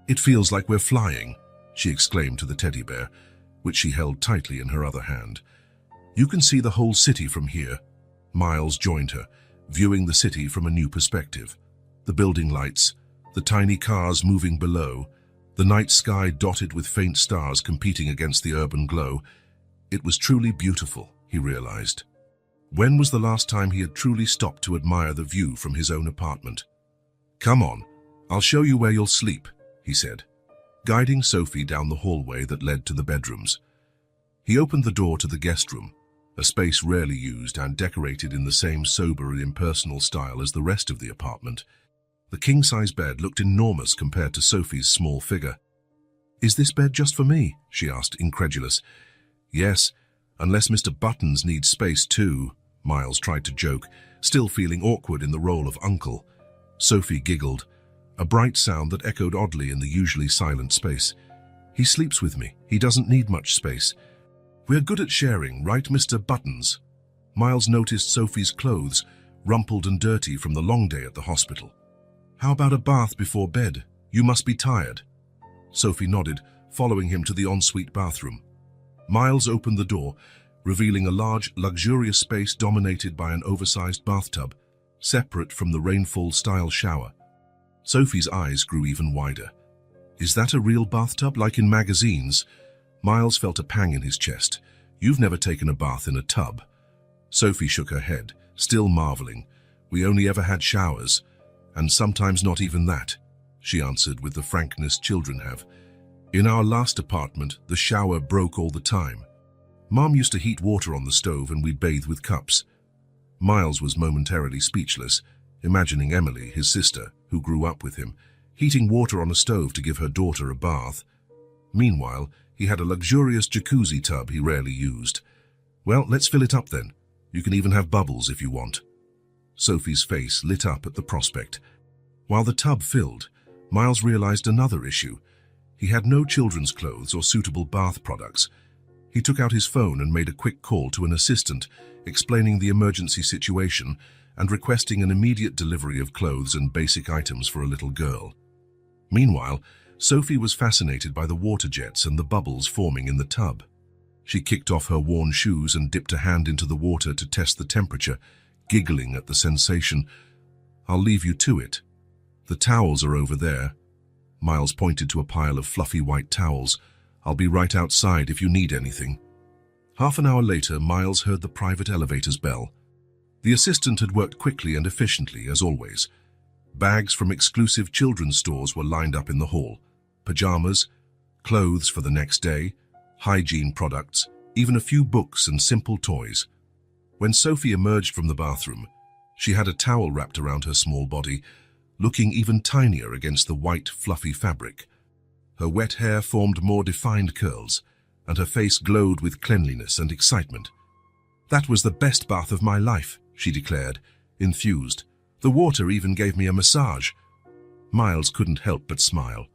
It feels like we're flying," she exclaimed to the teddy bear, which she held tightly in her other hand. "You can see the whole city from here." Miles joined her, viewing the city from a new perspective. The building lights, the tiny cars moving below, the night sky dotted with faint stars competing against the urban glow. It was truly beautiful, he realized. When was the last time he had truly stopped to admire the view from his own apartment? "Come on, I'll show you where you'll sleep," he said, guiding Sophie down the hallway that led to the bedrooms. He opened the door to the guest room, a space rarely used and decorated in the same sober and impersonal style as the rest of the apartment. The king-size bed looked enormous compared to Sophie's small figure. "Is this bed just for me?" she asked, incredulous. "Yes, unless Mr. Buttons needs space too," Miles tried to joke, still feeling awkward in the role of uncle. Sophie giggled, a bright sound that echoed oddly in the usually silent space. "He sleeps with me. He doesn't need much space. We're good at sharing, right, Mr. Buttons?" Miles noticed Sophie's clothes, rumpled and dirty from the long day at the hospital. "How about a bath before bed? You must be tired." Sophie nodded, following him to the ensuite bathroom. Miles opened the door, revealing a large, luxurious space dominated by an oversized bathtub, separate from the rainfall-style shower. Sophie's eyes grew even wider. "Is that a real bathtub, like in magazines?" Miles felt a pang in his chest. "You've never taken a bath in a tub." Sophie shook her head, still marveling. "We only ever had showers, and sometimes not even that," she answered with the frankness children have. "In our last apartment, the shower broke all the time. Mom used to heat water on the stove and we'd bathe with cups." Miles was momentarily speechless, imagining Emily, his sister, who grew up with him, heating water on a stove to give her daughter a bath. Meanwhile, he had a luxurious jacuzzi tub he rarely used. "Well, let's fill it up then. You can even have bubbles if you want." Sophie's face lit up at the prospect. While the tub filled, Miles realized another issue. He had no children's clothes or suitable bath products. He took out his phone and made a quick call to an assistant, explaining the emergency situation and requesting an immediate delivery of clothes and basic items for a little girl. Meanwhile, Sophie was fascinated by the water jets and the bubbles forming in the tub. She kicked off her worn shoes and dipped a hand into the water to test the temperature, giggling at the sensation. "I'll leave you to it. The towels are over there." Miles pointed to a pile of fluffy white towels. "I'll be right outside if you need anything." Half an hour later, Miles heard the private elevator's bell. The assistant had worked quickly and efficiently, as always. Bags from exclusive children's stores were lined up in the hall. Pajamas, clothes for the next day, hygiene products, even a few books and simple toys. When Sophie emerged from the bathroom, she had a towel wrapped around her small body, looking even tinier against the white, fluffy fabric. Her wet hair formed more defined curls, and her face glowed with cleanliness and excitement. "That was the best bath of my life," she declared, enthused. "The water even gave me a massage." Miles couldn't help but smile.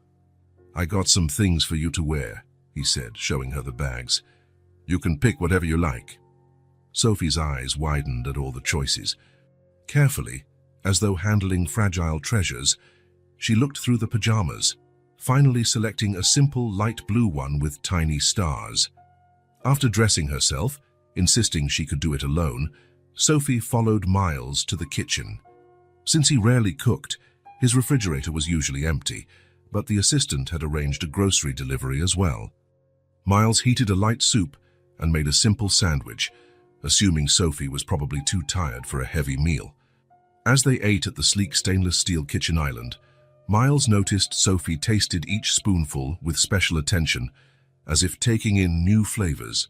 "I got some things for you to wear," he said, showing her the bags. "You can pick whatever you like." Sophie's eyes widened at all the choices. Carefully, as though handling fragile treasures, she looked through the pajamas, finally selecting a simple light blue one with tiny stars. After dressing herself, insisting she could do it alone, Sophie followed Miles to the kitchen. Since he rarely cooked, his refrigerator was usually empty, but the assistant had arranged a grocery delivery as well. Miles heated a light soup and made a simple sandwich, assuming Sophie was probably too tired for a heavy meal. As they ate at the sleek stainless steel kitchen island, Miles noticed Sophie tasted each spoonful with special attention, as if taking in new flavors.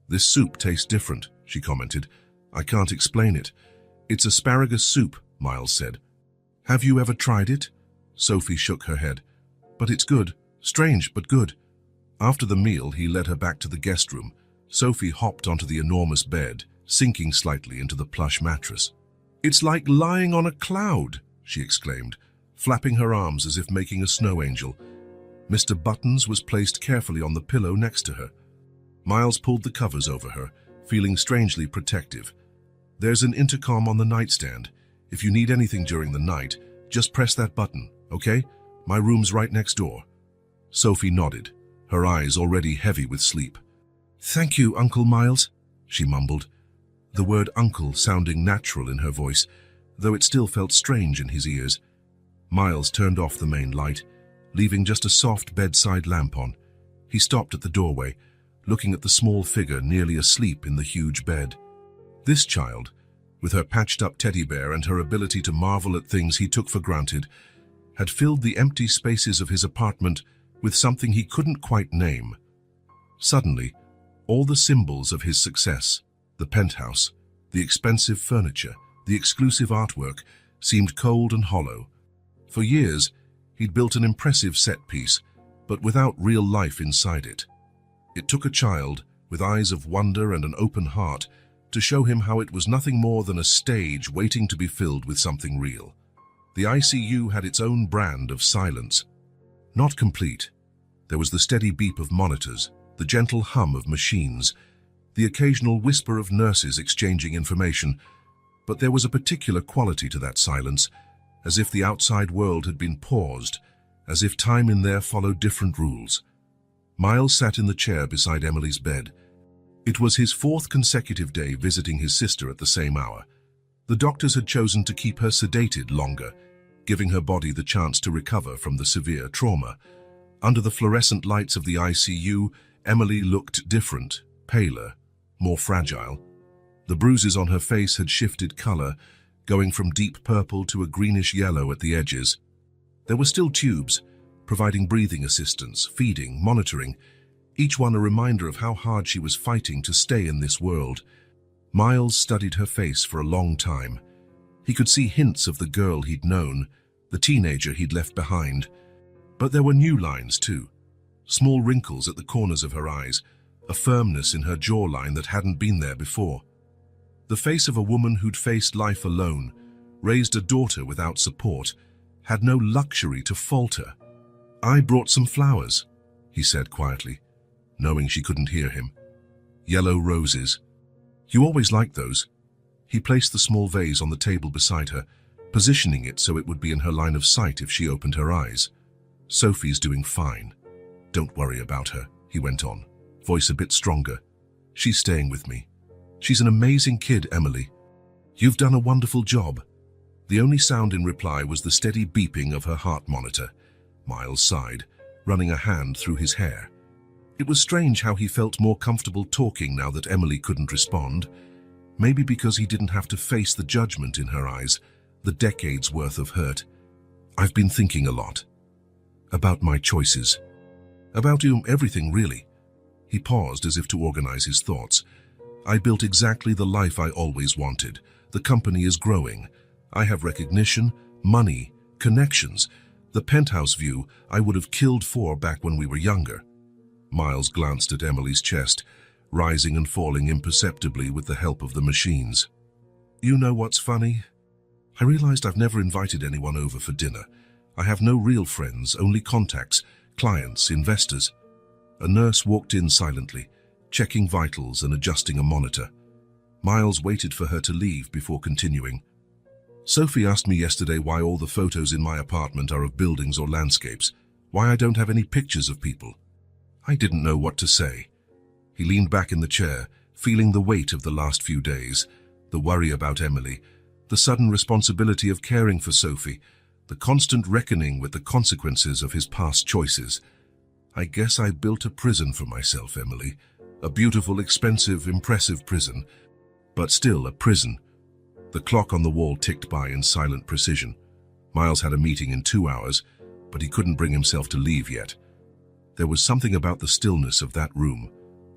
"This soup tastes different," she commented. "I can't explain it." "It's asparagus soup," Miles said. "Have you ever tried it?" Sophie shook her head. "But it's good. Strange, but good." After the meal, he led her back to the guest room. Sophie hopped onto the enormous bed, sinking slightly into the plush mattress. "It's like lying on a cloud," she exclaimed, flapping her arms as if making a snow angel. Mr. Buttons was placed carefully on the pillow next to her. Miles pulled the covers over her, feeling strangely protective. "There's an intercom on the nightstand. If you need anything during the night, just press that button, okay? My room's right next door." Sophie nodded, her eyes already heavy with sleep. "Thank you, Uncle Miles," she mumbled, the word uncle sounding natural in her voice, though it still felt strange in his ears. Miles turned off the main light, leaving just a soft bedside lamp on. He stopped at the doorway, looking at the small figure nearly asleep in the huge bed. This child, with her patched-up teddy bear and her ability to marvel at things he took for granted, had filled the empty spaces of his apartment with something he couldn't quite name. Suddenly, all the symbols of his success, the penthouse, the expensive furniture, the exclusive artwork, seemed cold and hollow. For years, he'd built an impressive set piece, but without real life inside it. It took a child, with eyes of wonder and an open heart, to show him how it was nothing more than a stage waiting to be filled with something real. The ICU had its own brand of silence. Not complete. There was the steady beep of monitors, the gentle hum of machines, the occasional whisper of nurses exchanging information, But there was a particular quality to that silence, as if the outside world had been paused, as if time in there followed different rules. Miles sat in the chair beside Emily's bed. It was his 4th consecutive day visiting his sister at the same hour. The doctors had chosen to keep her sedated longer, giving her body the chance to recover from the severe trauma. Under the fluorescent lights of the ICU, Emily looked different, paler, more fragile. The bruises on her face had shifted color, going from deep purple to a greenish yellow at the edges. There were still tubes, providing breathing assistance, feeding, monitoring, each one a reminder of how hard she was fighting to stay in this world. Miles studied her face for a long time. He could see hints of the girl he'd known, the teenager he'd left behind. But there were new lines too. Small wrinkles at the corners of her eyes, a firmness in her jawline that hadn't been there before. The face of a woman who'd faced life alone, raised a daughter without support, had no luxury to falter. "I brought some flowers," he said quietly, knowing she couldn't hear him. "Yellow roses. You always liked those." He placed the small vase on the table beside her, positioning it so it would be in her line of sight if she opened her eyes. "Sophie's doing fine. Don't worry about her," he went on, voice a bit stronger. "She's staying with me. She's an amazing kid, Emily. You've done a wonderful job." The only sound in reply was the steady beeping of her heart monitor. Miles sighed, running a hand through his hair. It was strange how he felt more comfortable talking now that Emily couldn't respond. Maybe because he didn't have to face the judgment in her eyes, the decades worth of hurt. "I've been thinking a lot. About my choices. About everything, really." He paused as if to organize his thoughts. "I built exactly the life I always wanted. The company is growing. I have recognition, money, connections. The penthouse view I would have killed for back when we were younger." Miles glanced at Emily's chest, rising and falling imperceptibly with the help of the machines. "You know what's funny? I realized I've never invited anyone over for dinner. I have no real friends, only contacts, clients, investors." A nurse walked in silently, checking vitals and adjusting a monitor. Miles waited for her to leave before continuing. "Sophie asked me yesterday why all the photos in my apartment are of buildings or landscapes, why I don't have any pictures of people." I didn't know what to say. He leaned back in the chair, feeling the weight of the last few days, the worry about Emily, the sudden responsibility of caring for Sophie, the constant reckoning with the consequences of his past choices. "I guess I built a prison for myself, Emily. A beautiful, expensive, impressive prison, but still a prison." The clock on the wall ticked by in silent precision. Miles had a meeting in 2 hours, but he couldn't bring himself to leave yet. There was something about the stillness of that room,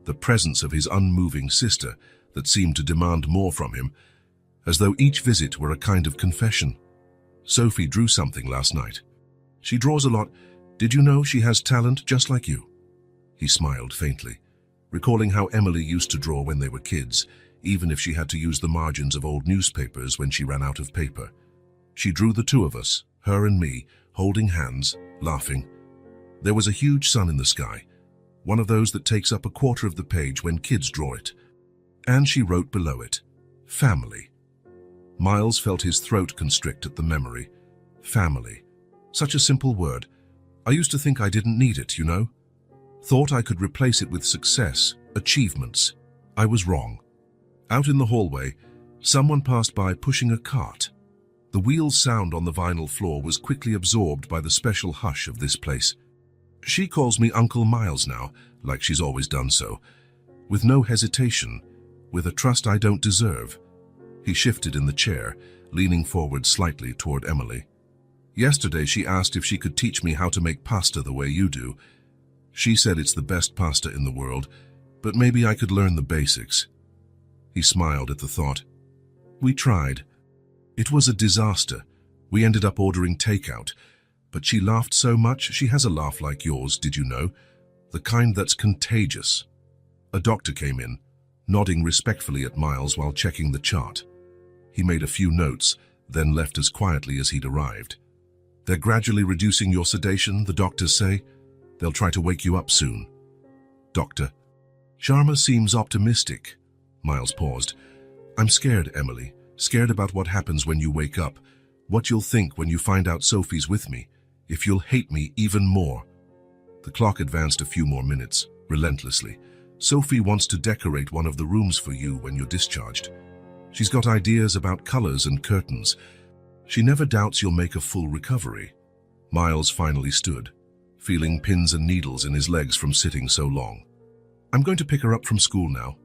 the presence of his unmoving sister, that seemed to demand more from him, as though each visit were a kind of confession. "Sophie drew something last night. She draws a lot. Did you know she has talent just like you?" He smiled faintly, recalling how Emily used to draw when they were kids, even if she had to use the margins of old newspapers when she ran out of paper. She drew the two of us, her and me, holding hands, laughing. There was a huge sun in the sky, one of those that takes up a quarter of the page when kids draw it. And she wrote below it, "Family." Miles felt his throat constrict at the memory. Family. Such a simple word. I used to think I didn't need it, you know? Thought I could replace it with success, achievements. I was wrong. Out in the hallway, someone passed by pushing a cart. The wheel's sound on the vinyl floor was quickly absorbed by the special hush of this place. She calls me Uncle Miles now, like she's always done so, with no hesitation, with a trust I don't deserve. He shifted in the chair, leaning forward slightly toward Emily. "Yesterday she asked if she could teach me how to make pasta the way you do. She said it's the best pasta in the world, but maybe I could learn the basics." He smiled at the thought. "We tried. It was a disaster. We ended up ordering takeout. But she laughed so much, she has a laugh like yours, did you know? The kind that's contagious." A doctor came in, nodding respectfully at Miles while checking the chart. He made a few notes, then left as quietly as he'd arrived. "They're gradually reducing your sedation, the doctors say. They'll try to wake you up soon." "Doctor." "Sharma seems optimistic." Miles paused. "I'm scared, Emily. Scared about what happens when you wake up, what you'll think when you find out Sophie's with me, if you'll hate me even more. The clock advanced a few more minutes, relentlessly. Sophie wants to decorate one of the rooms for you when you're discharged. She's got ideas about colors and curtains. She never doubts you'll make a full recovery. Miles finally stood, feeling pins and needles in his legs from sitting so long. I'm going to pick her up from school now.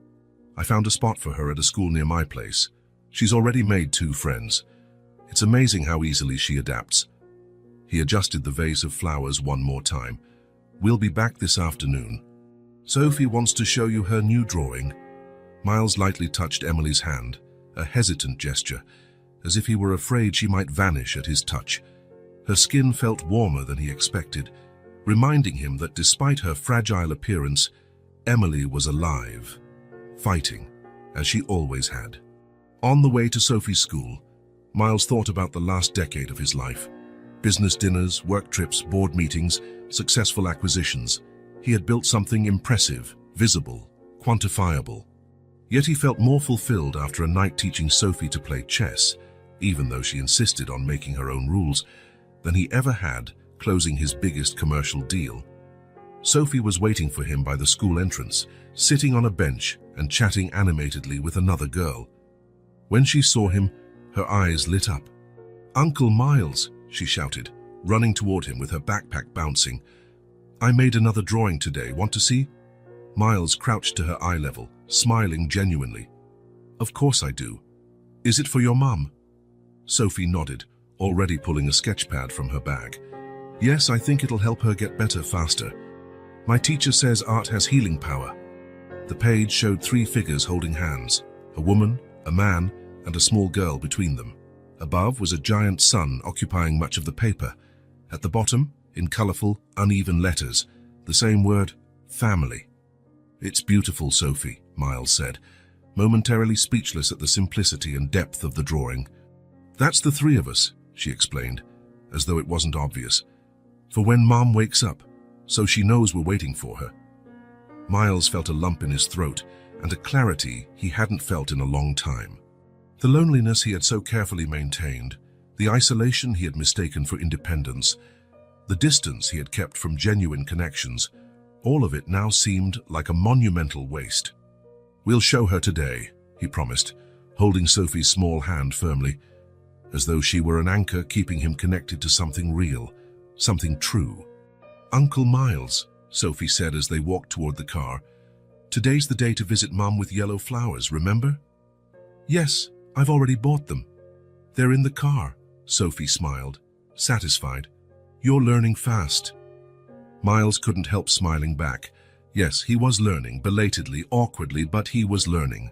I found a spot for her at a school near my place. She's already made 2 friends. It's amazing how easily she adapts. He adjusted the vase of flowers one more time. We'll be back this afternoon. Sophie wants to show you her new drawing. Miles lightly touched Emily's hand, a hesitant gesture, as if he were afraid she might vanish at his touch. Her skin felt warmer than he expected, reminding him that despite her fragile appearance, Emily was alive, fighting, as she always had. On the way to Sophie's school, Miles thought about the last decade of his life. Business dinners, work trips, board meetings, successful acquisitions. He had built something impressive, visible, quantifiable. Yet he felt more fulfilled after a night teaching Sophie to play chess, even though she insisted on making her own rules, than he ever had closing his biggest commercial deal. Sophie was waiting for him by the school entrance, sitting on a bench and chatting animatedly with another girl. When she saw him, her eyes lit up. "Uncle Miles," she shouted, running toward him with her backpack bouncing. "I made another drawing today. Want to see?" Miles crouched to her eye level, smiling genuinely. "Of course I do. Is it for your mum?" Sophie nodded, already pulling a sketch pad from her bag. "Yes, I think it'll help her get better faster. My teacher says art has healing power." The page showed 3 figures holding hands, a woman, a man, and a small girl between them. Above was a giant sun occupying much of the paper. At the bottom, in colorful, uneven letters, the same word, family. "It's beautiful, Sophie," Miles said, momentarily speechless at the simplicity and depth of the drawing. "That's the 3 of us," she explained, as though it wasn't obvious. "For when Mom wakes up, so she knows we're waiting for her." Miles felt a lump in his throat and a clarity he hadn't felt in a long time. The loneliness he had so carefully maintained, the isolation he had mistaken for independence, the distance he had kept from genuine connections, all of it now seemed like a monumental waste. "We'll show her today," he promised, holding Sophie's small hand firmly, as though she were an anchor keeping him connected to something real, something true. "Uncle Miles," Sophie said as they walked toward the car, "today's the day to visit Mum with yellow flowers, remember?" "Yes, I've already bought them. They're in the car," Sophie smiled, satisfied. "You're learning fast." Miles couldn't help smiling back. Yes, he was learning, belatedly, awkwardly, but he was learning.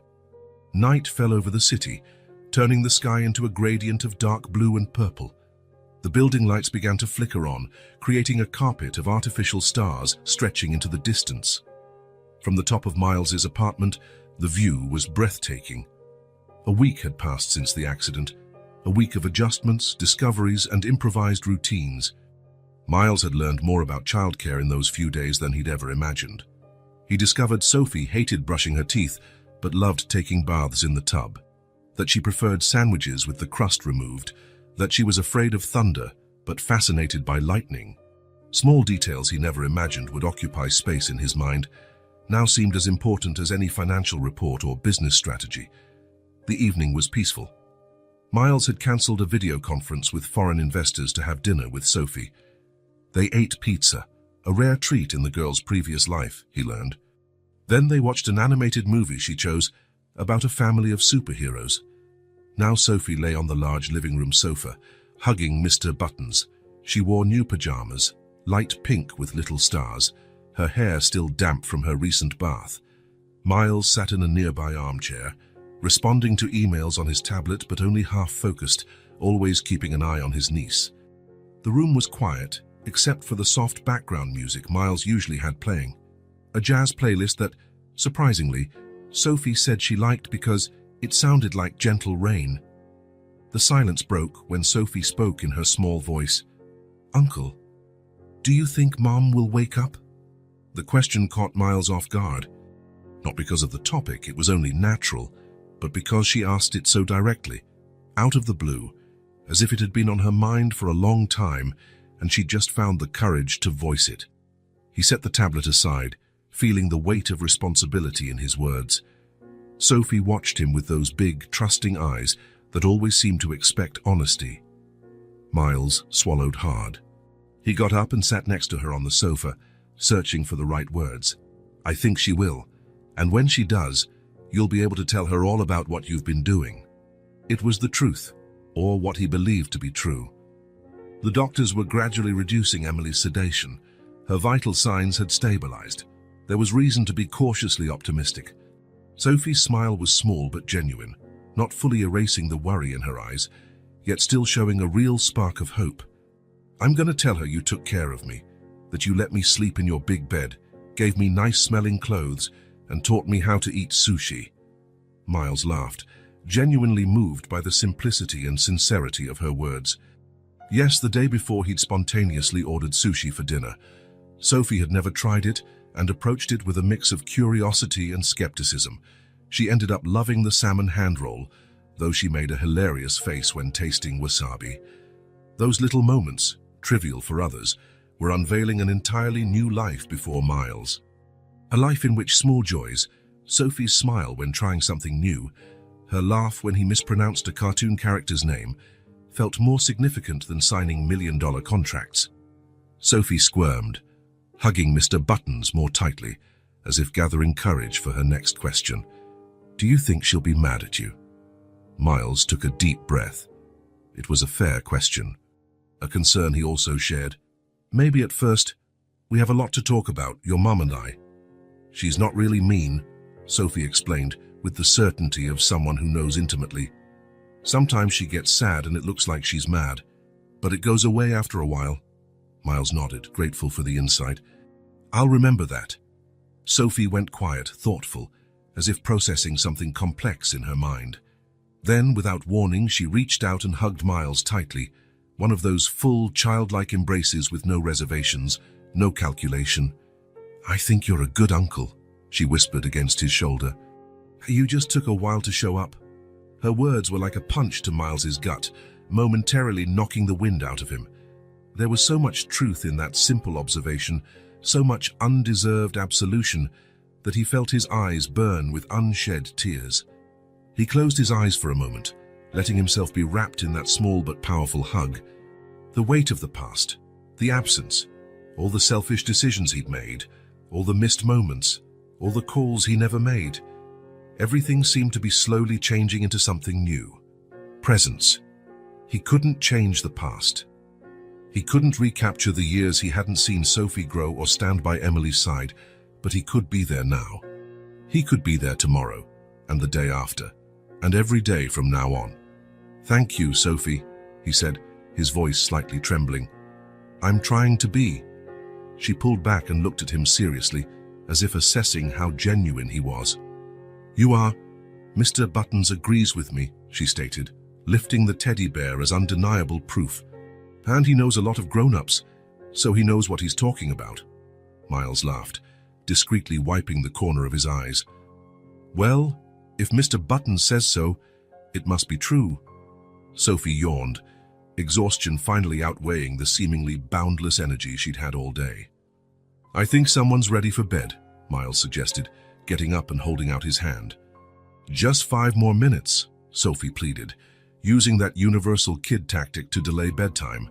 Night fell over the city, turning the sky into a gradient of dark blue and purple. The building lights began to flicker on, creating a carpet of artificial stars stretching into the distance. From the top of Miles's apartment, the view was breathtaking. A week had passed since the accident, a week of adjustments, discoveries, and improvised routines. Miles had learned more about childcare in those few days than he'd ever imagined. He discovered Sophie hated brushing her teeth, but loved taking baths in the tub, that she preferred sandwiches with the crust removed, that she was afraid of thunder, but fascinated by lightning. Small details he never imagined would occupy space in his mind now seemed as important as any financial report or business strategy. The evening was peaceful. Miles had cancelled a video conference with foreign investors to have dinner with Sophie. They ate pizza, a rare treat in the girl's previous life, he learned. Then they watched an animated movie she chose about a family of superheroes. Now Sophie lay on the large living room sofa, hugging Mr. Buttons. She wore new pajamas, light pink with little stars, her hair still damp from her recent bath. Miles sat in a nearby armchair, responding to emails on his tablet but only half-focused, always keeping an eye on his niece. The room was quiet, except for the soft background music Miles usually had playing. A jazz playlist that, surprisingly, Sophie said she liked because it sounded like gentle rain. The silence broke when Sophie spoke in her small voice. "Uncle, do you think Mom will wake up?" The question caught Miles off guard. Not because of the topic, it was only natural, but because she asked it so directly. out of the blue, as if it had been on her mind for a long time and she'd just found the courage to voice it. He set the tablet aside, feeling the weight of responsibility in his words. Sophie watched him with those big, trusting eyes that always seemed to expect honesty. Miles swallowed hard. He got up and sat next to her on the sofa, searching for the right words. "I think she will, and when she does, you'll be able to tell her all about what you've been doing." It was the truth, or what he believed to be true. The doctors were gradually reducing Emily's sedation. Her vital signs had stabilized. There was reason to be cautiously optimistic. Sophie's smile was small but genuine, not fully erasing the worry in her eyes, yet still showing a real spark of hope. "I'm going to tell her you took care of me, that you let me sleep in your big bed, gave me nice-smelling clothes, and taught me how to eat sushi." Miles laughed, genuinely moved by the simplicity and sincerity of her words. Yes, the day before he'd spontaneously ordered sushi for dinner. Sophie had never tried it and approached it with a mix of curiosity and skepticism. She ended up loving the salmon hand roll, though she made a hilarious face when tasting wasabi. Those little moments, trivial for others, were unveiling an entirely new life before Miles. A life in which small joys, Sophie's smile when trying something new, her laugh when he mispronounced a cartoon character's name, felt more significant than signing million-dollar contracts. Sophie squirmed, hugging Mr. Buttons more tightly, as if gathering courage for her next question. "Do you think she'll be mad at you?" Miles took a deep breath. It was a fair question, a concern he also shared. "Maybe at first. We have a lot to talk about, your mum and I." "She's not really mean," Sophie explained, with the certainty of someone who knows intimately. "Sometimes she gets sad and it looks like she's mad, but it goes away after a while." Miles nodded, grateful for the insight. "I'll remember that." Sophie went quiet, thoughtful, as if processing something complex in her mind. Then, without warning, she reached out and hugged Miles tightly, one of those full, childlike embraces with no reservations, no calculation. "I think you're a good uncle," she whispered against his shoulder. "You just took a while to show up." Her words were like a punch to Miles's gut, momentarily knocking the wind out of him. There was so much truth in that simple observation, so much undeserved absolution, that he felt his eyes burn with unshed tears. He closed his eyes for a moment, letting himself be wrapped in that small but powerful hug. The weight of the past, the absence, all the selfish decisions he'd made, all the missed moments, all the calls he never made. Everything seemed to be slowly changing into something new. Presence. He couldn't change the past. He couldn't recapture the years he hadn't seen Sophie grow or stand by Emily's side, but he could be there now. He could be there tomorrow, and the day after, and every day from now on. "Thank you, Sophie," he said, his voice slightly trembling. "I'm trying to be." She pulled back and looked at him seriously, as if assessing how genuine he was. "You are. Mr. Buttons agrees with me," she stated, lifting the teddy bear as undeniable proof. "And he knows a lot of grown-ups, so he knows what he's talking about." Miles laughed, discreetly wiping the corner of his eyes. "Well, if Mr. Buttons says so, it must be true." Sophie yawned, exhaustion finally outweighing the seemingly boundless energy she'd had all day. "I think someone's ready for bed," Miles suggested, getting up and holding out his hand. "Just 5 more minutes," Sophie pleaded, using that universal kid tactic to delay bedtime.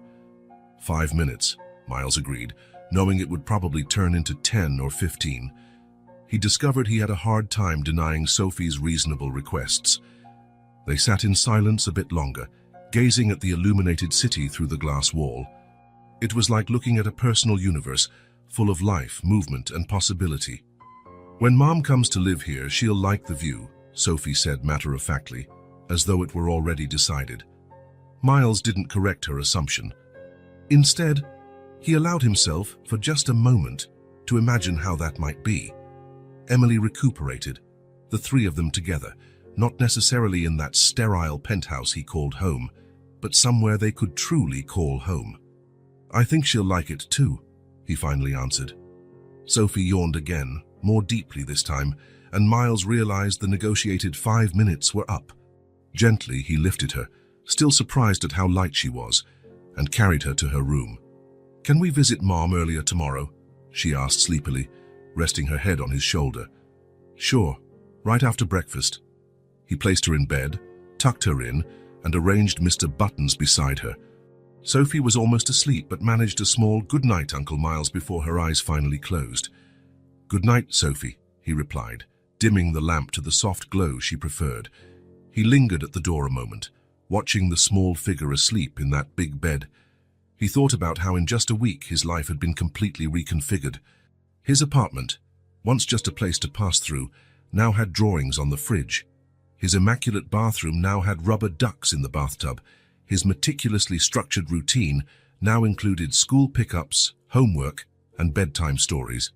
5 minutes, Miles agreed, knowing it would probably turn into 10 or 15. He discovered he had a hard time denying Sophie's reasonable requests. They sat in silence a bit longer, gazing at the illuminated city through the glass wall. It was like looking at a personal universe, full of life, movement, and possibility. "When Mom comes to live here, she'll like the view," Sophie said matter-of-factly, as though it were already decided. Miles didn't correct her assumption. Instead, he allowed himself, for just a moment, to imagine how that might be. Emily recuperated, the 3 of them together, not necessarily in that sterile penthouse he called home, but somewhere they could truly call home. "I think she'll like it too," he finally answered. Sophie yawned again, more deeply this time, and Miles realized the negotiated 5 minutes were up. Gently, he lifted her, still surprised at how light she was, and carried her to her room. "Can we visit Mom earlier tomorrow?" she asked sleepily, resting her head on his shoulder. "Sure, right after breakfast." He placed her in bed, tucked her in, and arranged Mr. Buttons beside her. Sophie was almost asleep but managed a small "Good night, Uncle Miles" before her eyes finally closed. "Good night, Sophie," he replied, dimming the lamp to the soft glow she preferred. He lingered at the door a moment, watching the small figure asleep in that big bed. He thought about how in just a week his life had been completely reconfigured. His apartment, once just a place to pass through, now had drawings on the fridge. His immaculate bathroom now had rubber ducks in the bathtub. His meticulously structured routine now included school pickups, homework, and bedtime stories.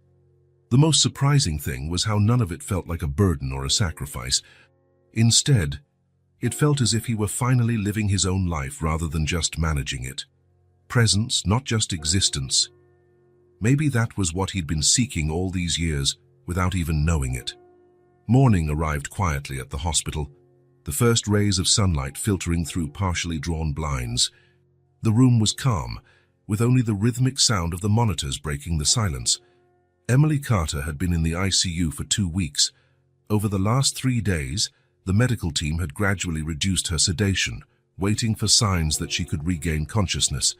The most surprising thing was how none of it felt like a burden or a sacrifice. Instead, it felt as if he were finally living his own life rather than just managing it. Presence, not just existence. Maybe that was what he'd been seeking all these years without even knowing it. Morning arrived quietly at the hospital, the first rays of sunlight filtering through partially drawn blinds. The room was calm, with only the rhythmic sound of the monitors breaking the silence. Emily Carter had been in the ICU for 2 weeks. Over the last 3 days, the medical team had gradually reduced her sedation, waiting for signs that she could regain consciousness.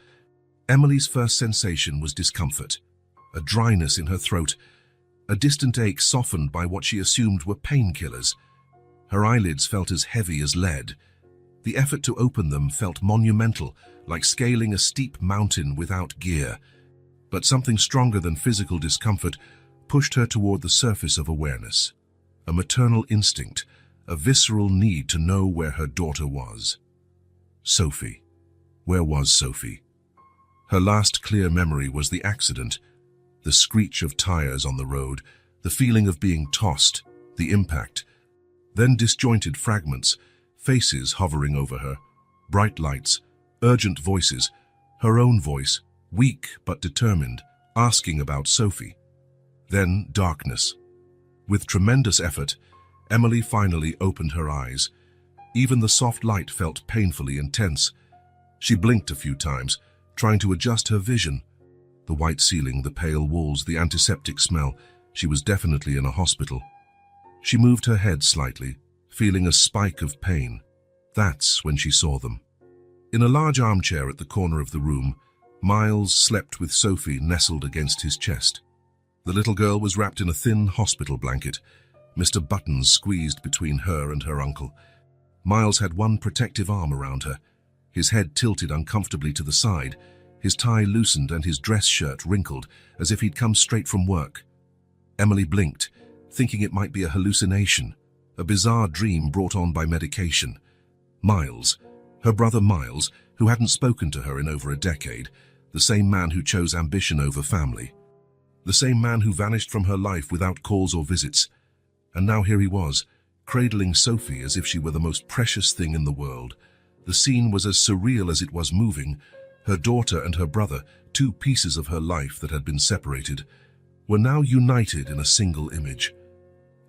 Emily's first sensation was discomfort, a dryness in her throat, a distant ache softened by what she assumed were painkillers. Her eyelids felt as heavy as lead. The effort to open them felt monumental, like scaling a steep mountain without gear. But something stronger than physical discomfort pushed her toward the surface of awareness. A maternal instinct, a visceral need to know where her daughter was. Sophie. Where was Sophie? Her last clear memory was the accident, the screech of tires on the road, the feeling of being tossed, the impact. Then disjointed fragments, faces hovering over her, bright lights, urgent voices, her own voice, weak but determined, asking about Sophie. Then darkness. With tremendous effort, Emily finally opened her eyes. Even the soft light felt painfully intense. She blinked a few times, trying to adjust her vision. The white ceiling, the pale walls, the antiseptic smell. She was definitely in a hospital. She moved her head slightly, feeling a spike of pain. That's when she saw them. In a large armchair at the corner of the room, Miles slept with Sophie nestled against his chest. The little girl was wrapped in a thin hospital blanket, Mr. Buttons squeezed between her and her uncle. Miles had one protective arm around her, his head tilted uncomfortably to the side, his tie loosened and his dress shirt wrinkled, as if he'd come straight from work. Emily blinked, thinking it might be a hallucination, a bizarre dream brought on by medication. Miles, her brother Miles, who hadn't spoken to her in over a decade, the same man who chose ambition over family, the same man who vanished from her life without calls or visits. And now here he was, cradling Sophie as if she were the most precious thing in the world. The scene was as surreal as it was moving. Her daughter and her brother, 2 pieces of her life that had been separated, were now united in a single image.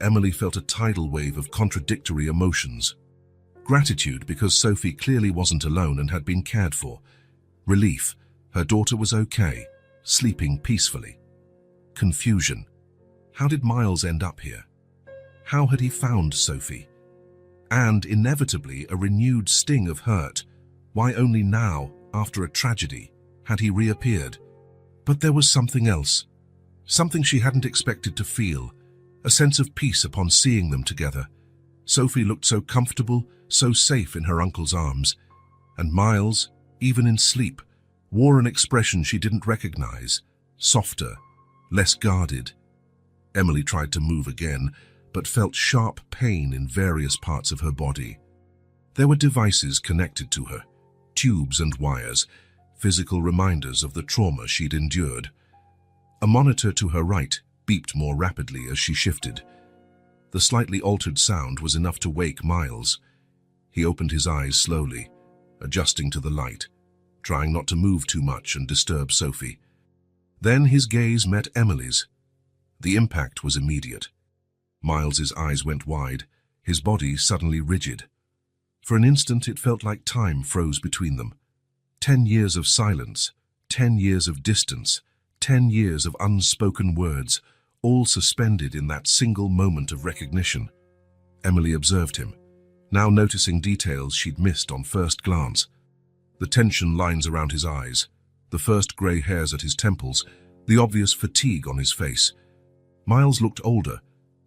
Emily felt a tidal wave of contradictory emotions. Gratitude because Sophie clearly wasn't alone and had been cared for. Relief, her daughter was okay, sleeping peacefully. Confusion. How did Miles end up here? How had he found Sophie? And, inevitably, a renewed sting of hurt. Why only now, after a tragedy, had he reappeared? But there was something else. Something she hadn't expected to feel. A sense of peace upon seeing them together. Sophie looked so comfortable, so safe in her uncle's arms. And Miles, even in sleep, wore an expression she didn't recognize. Softer, less guarded. Emily tried to move again, but felt sharp pain in various parts of her body. There were devices connected to her, tubes and wires, physical reminders of the trauma she'd endured. A monitor to her right beeped more rapidly as she shifted. The slightly altered sound was enough to wake Miles. He opened his eyes slowly, adjusting to the light, trying not to move too much and disturb Sophie. Then his gaze met Emily's. The impact was immediate. Miles's eyes went wide, his body suddenly rigid. For an instant it felt like time froze between them. 10 years of silence, 10 years of distance, 10 years of unspoken words, all suspended in that single moment of recognition. Emily observed him, now noticing details she'd missed on first glance. The tension lines around his eyes, the first grey hairs at his temples, the obvious fatigue on his face. Miles looked older,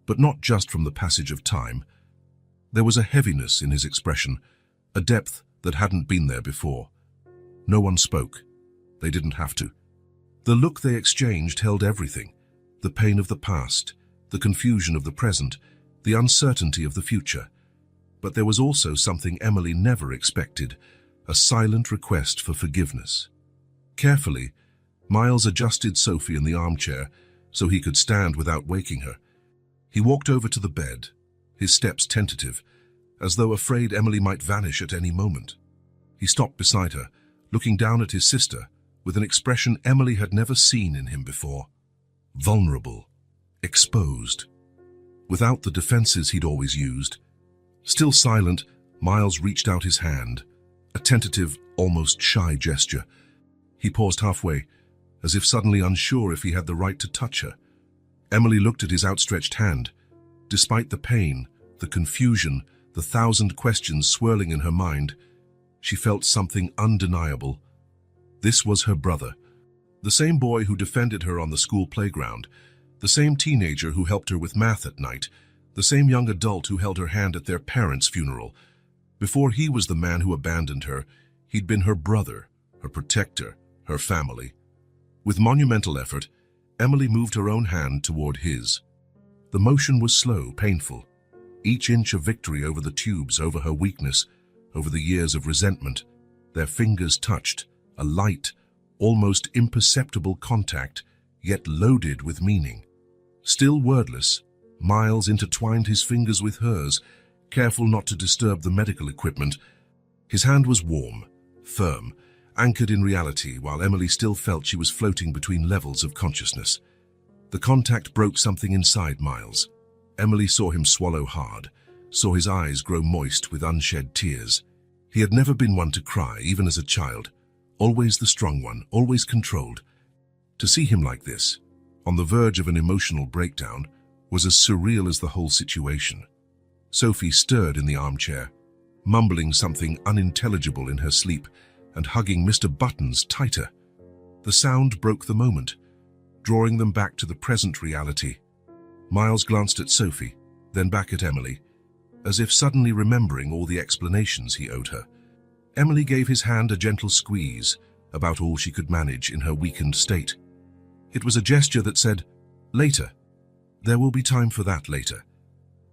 but not just from the passage of time. There was a heaviness in his expression, a depth that hadn't been there before. No one spoke. They didn't have to. The look they exchanged held everything: the pain of the past, the confusion of the present, the uncertainty of the future. But there was also something Emily never expected, a silent request for forgiveness. Carefully, Miles adjusted Sophie in the armchair so he could stand without waking her. He walked over to the bed, his steps tentative, as though afraid Emily might vanish at any moment. He stopped beside her, looking down at his sister with an expression Emily had never seen in him before. Vulnerable, exposed, without the defenses he'd always used. Still silent, Miles reached out his hand, a tentative, almost shy gesture. He paused halfway, as if suddenly unsure if he had the right to touch her. Emily looked at his outstretched hand. Despite the pain, the confusion, the 1,000 questions swirling in her mind, she felt something undeniable. This was her brother, the same boy who defended her on the school playground, the same teenager who helped her with math at night, the same young adult who held her hand at their parents' funeral. Before he was the man who abandoned her, he'd been her brother, her protector, her family. With monumental effort, Emily moved her own hand toward his. The motion was slow, painful. Each inch of victory over the tubes, over her weakness, over the years of resentment. Their fingers touched, a light, almost imperceptible contact, yet loaded with meaning. Still wordless, Miles intertwined his fingers with hers, careful not to disturb the medical equipment. His hand was warm, firm, anchored in reality, while Emily still felt she was floating between levels of consciousness. The contact broke something inside Miles. Emily saw him swallow hard, saw his eyes grow moist with unshed tears. He had never been one to cry, even as a child. Always the strong one, always controlled. To see him like this, on the verge of an emotional breakdown, was as surreal as the whole situation. Sophie stirred in the armchair, mumbling something unintelligible in her sleep and hugging Mr. Buttons tighter. The sound broke the moment, drawing them back to the present reality. Miles glanced at Sophie, then back at Emily, as if suddenly remembering all the explanations he owed her. Emily gave his hand a gentle squeeze, about all she could manage in her weakened state. It was a gesture that said, "Later. There will be time for that later."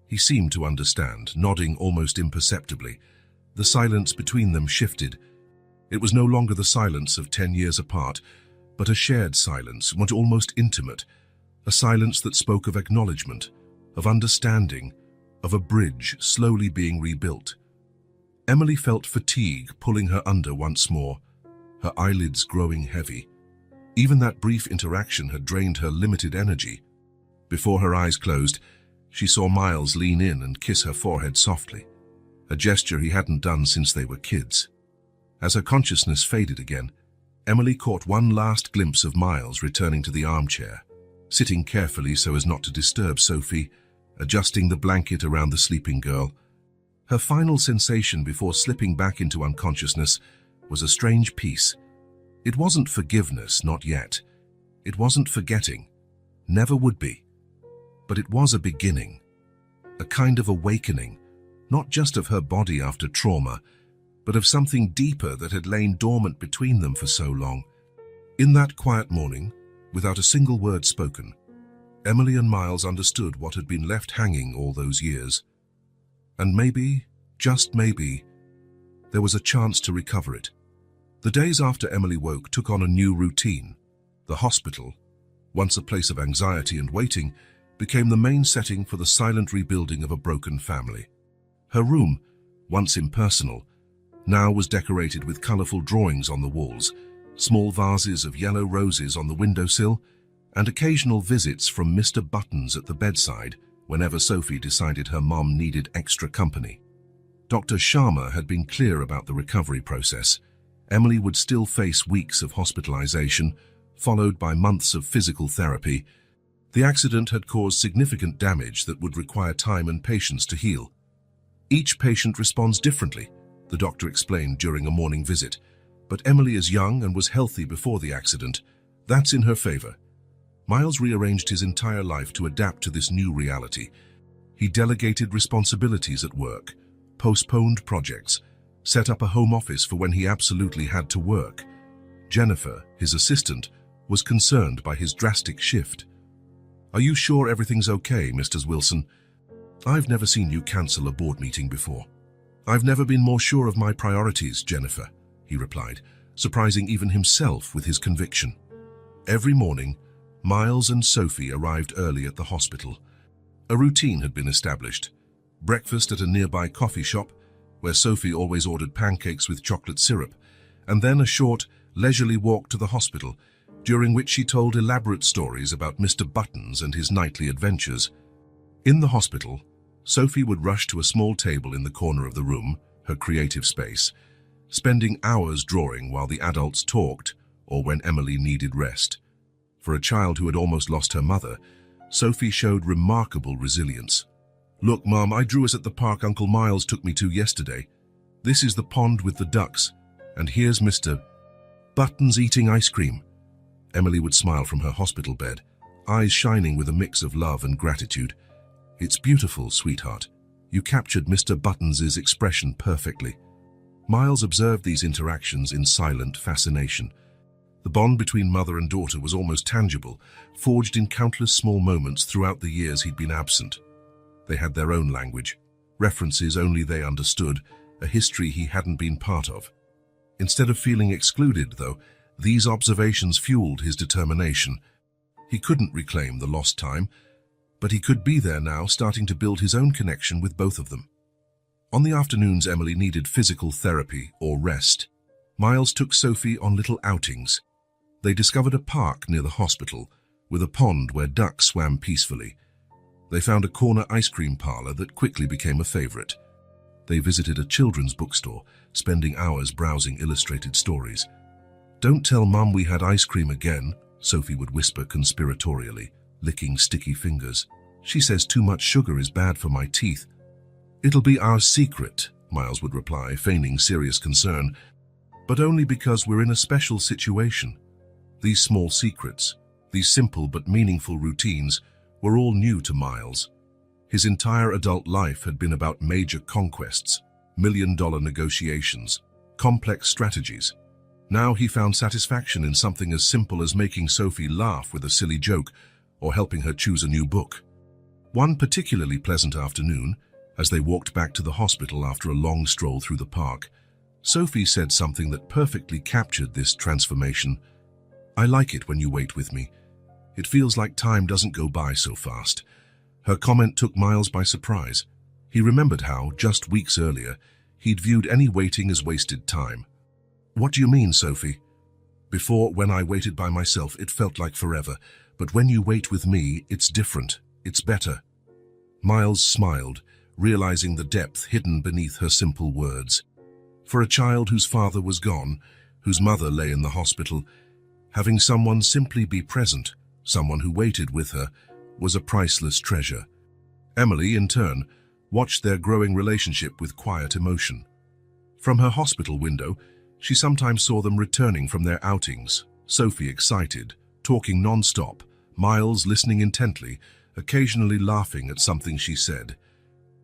He seemed to understand, nodding almost imperceptibly. The silence between them shifted. It was no longer the silence of 10 years apart, but a shared silence, one almost intimate, a silence that spoke of acknowledgement, of understanding, of a bridge slowly being rebuilt. Emily felt fatigue pulling her under once more, her eyelids growing heavy. Even that brief interaction had drained her limited energy. Before her eyes closed, she saw Miles lean in and kiss her forehead softly, a gesture he hadn't done since they were kids. As her consciousness faded again, Emily caught one last glimpse of Miles returning to the armchair, sitting carefully so as not to disturb Sophie, adjusting the blanket around the sleeping girl. Her final sensation before slipping back into unconsciousness was a strange peace. It wasn't forgiveness, not yet. It wasn't forgetting. Never would be. But it was a beginning, a kind of awakening, not just of her body after trauma, but of something deeper that had lain dormant between them for so long. In that quiet morning, without a single word spoken, Emily and Miles understood what had been left hanging all those years. And maybe, just maybe, there was a chance to recover it. The days after Emily woke took on a new routine. The hospital, once a place of anxiety and waiting, became the main setting for the silent rebuilding of a broken family. Her room, once impersonal, now was decorated with colorful drawings on the walls, small vases of yellow roses on the windowsill, and occasional visits from Mr. Buttons at the bedside whenever Sophie decided her mom needed extra company. Dr. Sharma had been clear about the recovery process. Emily would still face weeks of hospitalization, followed by months of physical therapy. The accident had caused significant damage that would require time and patience to heal. Each patient responds differently, the doctor explained during a morning visit. But Emily is young and was healthy before the accident. That's in her favor. Miles rearranged his entire life to adapt to this new reality. He delegated responsibilities at work, postponed projects, set up a home office for when he absolutely had to work. Jennifer, his assistant, was concerned by his drastic shift. "Are you sure everything's okay, Mr. Wilson? I've never seen you cancel a board meeting before." "I've never been more sure of my priorities, Jennifer," he replied, surprising even himself with his conviction. Every morning, Miles and Sophie arrived early at the hospital. A routine had been established. Breakfast at a nearby coffee shop, where Sophie always ordered pancakes with chocolate syrup, and then a short, leisurely walk to the hospital, during which she told elaborate stories about Mr. Buttons and his nightly adventures. In the hospital, Sophie would rush to a small table in the corner of the room, her creative space, spending hours drawing while the adults talked or when Emily needed rest. For a child who had almost lost her mother, Sophie showed remarkable resilience. "Look, Mom, I drew us at the park Uncle Miles took me to yesterday. This is the pond with the ducks, and here's Mr. Buttons eating ice cream." Emily would smile from her hospital bed, eyes shining with a mix of love and gratitude. "It's beautiful, sweetheart. You captured Mr. Buttons's expression perfectly." Miles observed these interactions in silent fascination. The bond between mother and daughter was almost tangible, forged in countless small moments throughout the years he'd been absent. They had their own language, references only they understood, a history he hadn't been part of. Instead of feeling excluded, though, these observations fueled his determination. He couldn't reclaim the lost time, but he could be there now, starting to build his own connection with both of them. On the afternoons Emily needed physical therapy or rest, Miles took Sophie on little outings. They discovered a park near the hospital, with a pond where ducks swam peacefully. They found a corner ice cream parlor that quickly became a favorite. They visited a children's bookstore, spending hours browsing illustrated stories. "Don't tell Mum we had ice cream again," Sophie would whisper conspiratorially, licking sticky fingers. "She says too much sugar is bad for my teeth." "It'll be our secret," Miles would reply, feigning serious concern. "But only because we're in a special situation." These small secrets, these simple but meaningful routines, were all new to Miles. His entire adult life had been about major conquests, million-dollar negotiations, complex strategies. Now he found satisfaction in something as simple as making Sophie laugh with a silly joke or helping her choose a new book. One particularly pleasant afternoon, as they walked back to the hospital after a long stroll through the park, Sophie said something that perfectly captured this transformation. "I like it when you wait with me. It feels like time doesn't go by so fast." Her comment took Miles by surprise. He remembered how, just weeks earlier, he'd viewed any waiting as wasted time. "What do you mean, Sophie?" "Before, when I waited by myself, it felt like forever. But when you wait with me, it's different. It's better." Miles smiled, realizing the depth hidden beneath her simple words. For a child whose father was gone, whose mother lay in the hospital, having someone simply be present, someone who waited with her, was a priceless treasure. Emily, in turn, watched their growing relationship with quiet emotion. From her hospital window, she sometimes saw them returning from their outings, Sophie excited, talking non-stop, Miles listening intently, occasionally laughing at something she said.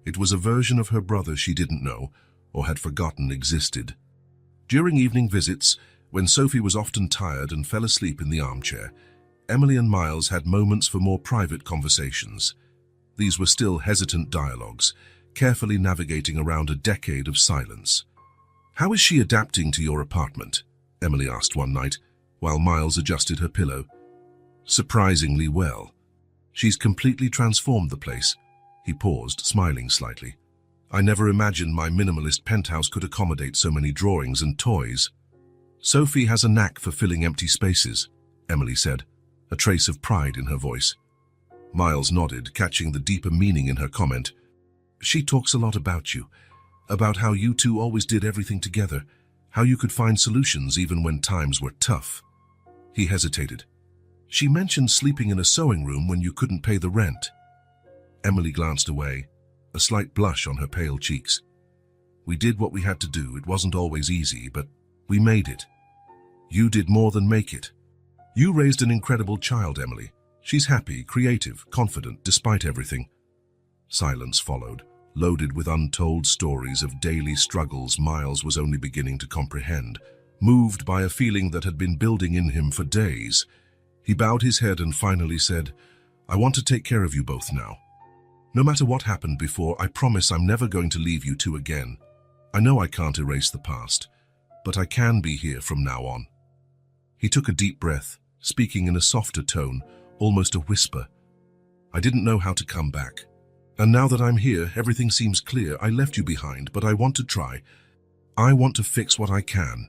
It was a version of her brother she didn't know or had forgotten existed. During evening visits, when Sophie was often tired and fell asleep in the armchair, Emily and Miles had moments for more private conversations. These were still hesitant dialogues, carefully navigating around a decade of silence. "How is she adapting to your apartment?" Emily asked one night, while Miles adjusted her pillow. "Surprisingly well. She's completely transformed the place." He paused, smiling slightly. "I never imagined my minimalist penthouse could accommodate so many drawings and toys." "Sophie has a knack for filling empty spaces," Emily said, a trace of pride in her voice. Miles nodded, catching the deeper meaning in her comment. "She talks a lot about you, about how you two always did everything together, how you could find solutions even when times were tough. He hesitated. She mentioned sleeping in a sewing room when you couldn't pay the rent. Emily glanced away, a slight blush on her pale cheeks. We did what we had to do. It wasn't always easy, but we made it. You did more than make it. You raised an incredible child, Emily. She's happy, creative, confident, despite everything. Silence followed, loaded with untold stories of daily struggles Miles was only beginning to comprehend. Moved by a feeling that had been building in him for days, he bowed his head and finally said, I want to take care of you both now. No matter what happened before, I promise I'm never going to leave you two again. I know I can't erase the past, but I can be here from now on. He took a deep breath, speaking in a softer tone, almost a whisper. I didn't know how to come back. And now that I'm here, everything seems clear. I left you behind, but I want to try. I want to fix what I can.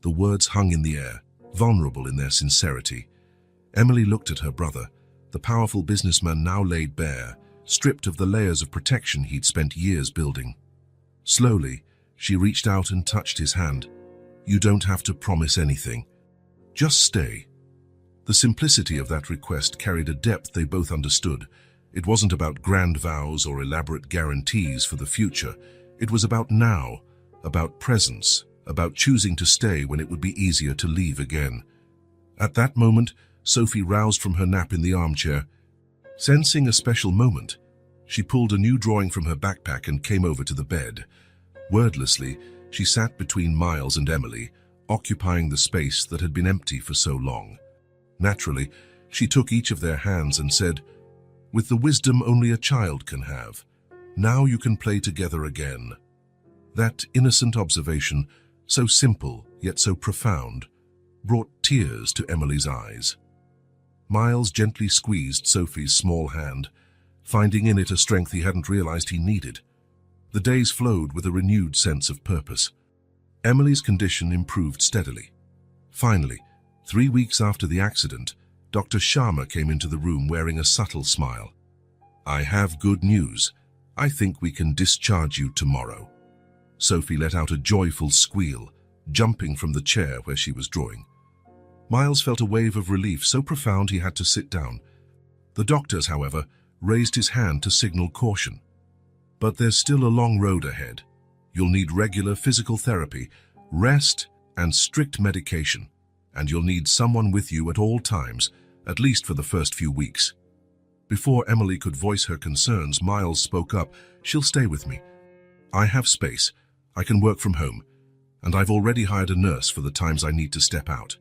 The words hung in the air, vulnerable in their sincerity. Emily looked at her brother, the powerful businessman now laid bare, stripped of the layers of protection he'd spent years building. Slowly, she reached out and touched his hand. You don't have to promise anything. Just stay. The simplicity of that request carried a depth they both understood. It wasn't about grand vows or elaborate guarantees for the future. It was about now, about presence, about choosing to stay when it would be easier to leave again. At that moment, Sophie roused from her nap in the armchair. Sensing a special moment, she pulled a new drawing from her backpack and came over to the bed. Wordlessly, she sat between Miles and Emily, occupying the space that had been empty for so long. Naturally, she took each of their hands and said, with the wisdom only a child can have, now you can play together again. That innocent observation, so simple yet so profound, brought tears to Emily's eyes. Miles gently squeezed Sophie's small hand, finding in it a strength he hadn't realized he needed. The days flowed with a renewed sense of purpose. Emily's condition improved steadily. Finally, 3 weeks after the accident, Dr. Sharma came into the room wearing a subtle smile. I have good news. I think we can discharge you tomorrow. Sophie let out a joyful squeal, jumping from the chair where she was drawing. Miles felt a wave of relief so profound he had to sit down. The doctors, however, raised his hand to signal caution. But there's still a long road ahead. You'll need regular physical therapy, rest, and strict medication. And you'll need someone with you at all times, at least for the first few weeks. Before Emily could voice her concerns, Miles spoke up. She'll stay with me. I have space. I can work from home. And I've already hired a nurse for the times I need to step out.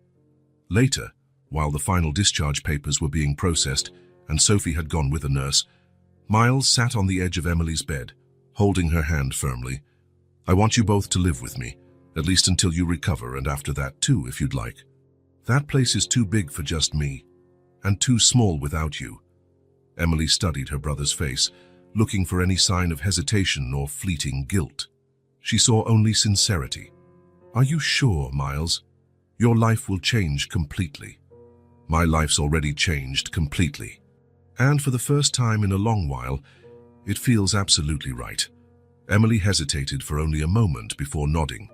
Later, while the final discharge papers were being processed and Sophie had gone with a nurse, Miles sat on the edge of Emily's bed, holding her hand firmly. I want you both to live with me, at least until you recover, and after that too, if you'd like. That place is too big for just me, and too small without you. Emily studied her brother's face, looking for any sign of hesitation or fleeting guilt. She saw only sincerity. Are you sure, Miles? Your life will change completely. My life's already changed completely. And for the first time in a long while, it feels absolutely right. Emily hesitated for only a moment before nodding.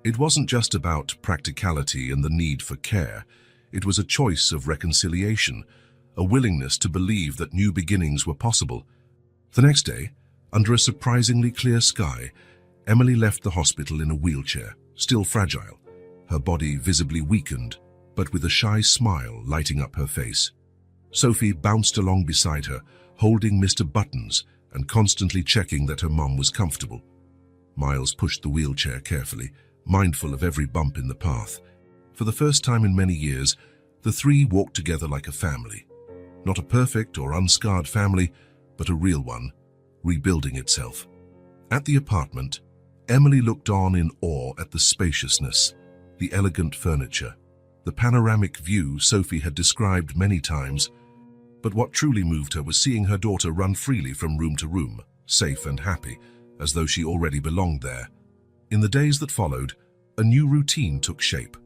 It wasn't just about practicality and the need for care. It was a choice of reconciliation, a willingness to believe that new beginnings were possible. The next day, under a surprisingly clear sky, Emily left the hospital in a wheelchair, still fragile, her body visibly weakened, but with a shy smile lighting up her face. Sophie bounced along beside her, holding Mr. Buttons and constantly checking that her mum was comfortable. Miles pushed the wheelchair carefully, mindful of every bump in the path. For the first time in many years, the three walked together like a family. Not a perfect or unscarred family, but a real one, rebuilding itself. At the apartment, Emily looked on in awe at the spaciousness, the elegant furniture, the panoramic view Sophie had described many times. But what truly moved her was seeing her daughter run freely from room to room, safe and happy, as though she already belonged there. In the days that followed, a new routine took shape.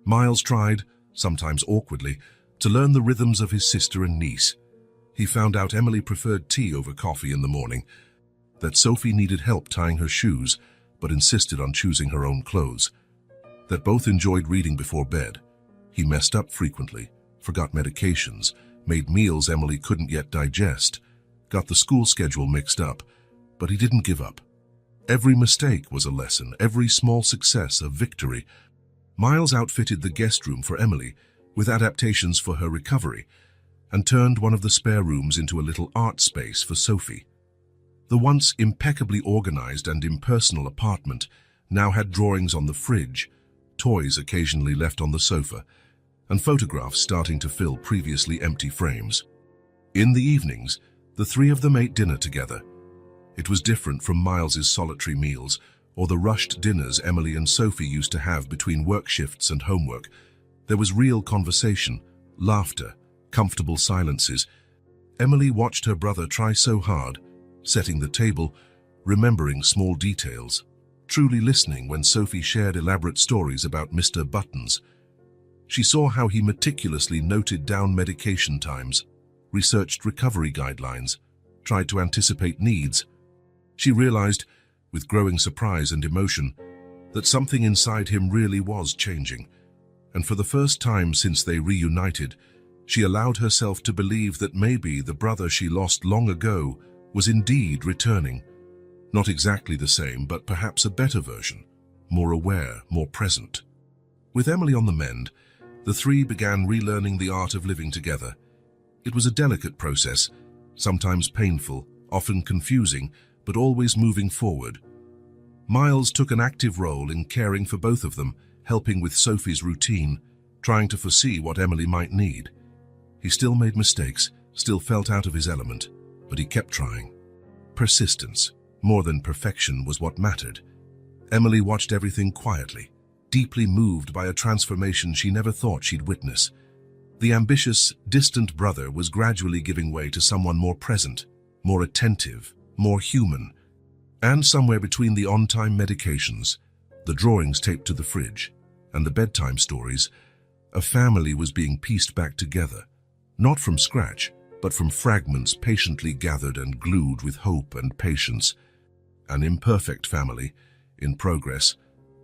Miles tried, sometimes awkwardly, to learn the rhythms of his sister and niece. He found out Emily preferred tea over coffee in the morning. that Sophie needed help tying her shoes, but insisted on choosing her own clothes, that both enjoyed reading before bed. He messed up frequently, forgot medications, made meals Emily couldn't yet digest, got the school schedule mixed up, but he didn't give up. Every mistake was a lesson, every small success a victory. Miles outfitted the guest room for Emily with adaptations for her recovery and turned one of the spare rooms into a little art space for Sophie. The once impeccably organized and impersonal apartment now had drawings on the fridge, toys occasionally left on the sofa, and photographs starting to fill previously empty frames. In the evenings, the three of them ate dinner together. It was different from Miles's solitary meals or the rushed dinners Emily and Sophie used to have between work shifts and homework. There was real conversation, laughter, comfortable silences. Emily watched her brother try so hard, setting the table, remembering small details, truly listening when Sophie shared elaborate stories about Mr. Buttons. She saw how he meticulously noted down medication times, researched recovery guidelines, tried to anticipate needs. She realized, with growing surprise and emotion, that something inside him really was changing, and for the first time since they reunited, she allowed herself to believe that maybe the brother she lost long ago was indeed returning. Not exactly the same, but perhaps a better version, more aware, more present. With Emily on the mend, the three began relearning the art of living together. It was a delicate process, sometimes painful, often confusing, but always moving forward. Miles took an active role in caring for both of them, helping with Sophie's routine, trying to foresee what Emily might need. He still made mistakes, still felt out of his element, but he kept trying. Persistence, more than perfection, was what mattered. Emily watched everything quietly, deeply moved by a transformation she never thought she'd witness. The ambitious, distant brother was gradually giving way to someone more present, more attentive, more human. And somewhere between the on-time medications, the drawings taped to the fridge, and the bedtime stories, a family was being pieced back together, not from scratch, but from fragments patiently gathered and glued with hope and patience. An imperfect family, in progress,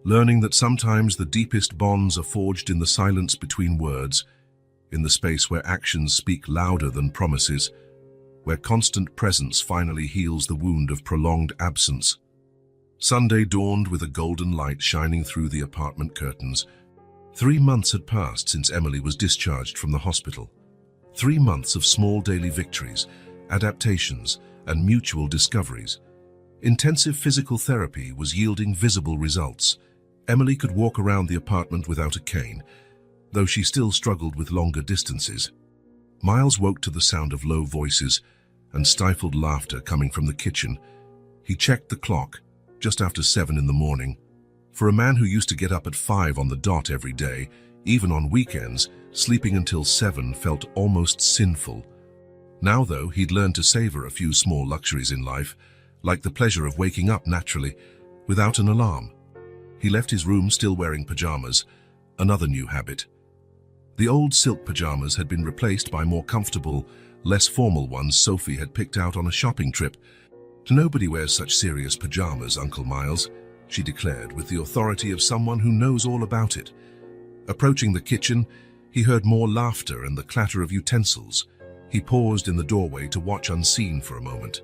learning that sometimes the deepest bonds are forged in the silence between words, in the space where actions speak louder than promises, where constant presence finally heals the wound of prolonged absence. Sunday dawned with a golden light shining through the apartment curtains. 3 months had passed since Emily was discharged from the hospital. 3 months of small daily victories, adaptations, and mutual discoveries. Intensive physical therapy was yielding visible results. Emily could walk around the apartment without a cane, though she still struggled with longer distances. Miles woke to the sound of low voices and stifled laughter coming from the kitchen. He checked the clock, just after 7 in the morning. For a man who used to get up at 5 on the dot every day, even on weekends, sleeping until 7 felt almost sinful. Now, though, he'd learned to savor a few small luxuries in life, like the pleasure of waking up naturally, without an alarm. He left his room still wearing pajamas, another new habit. The old silk pajamas had been replaced by more comfortable, less formal ones Sophie had picked out on a shopping trip. "Nobody wears such serious pajamas, Uncle Miles," she declared with the authority of someone who knows all about it. Approaching the kitchen, he heard more laughter and the clatter of utensils. He paused in the doorway to watch unseen for a moment.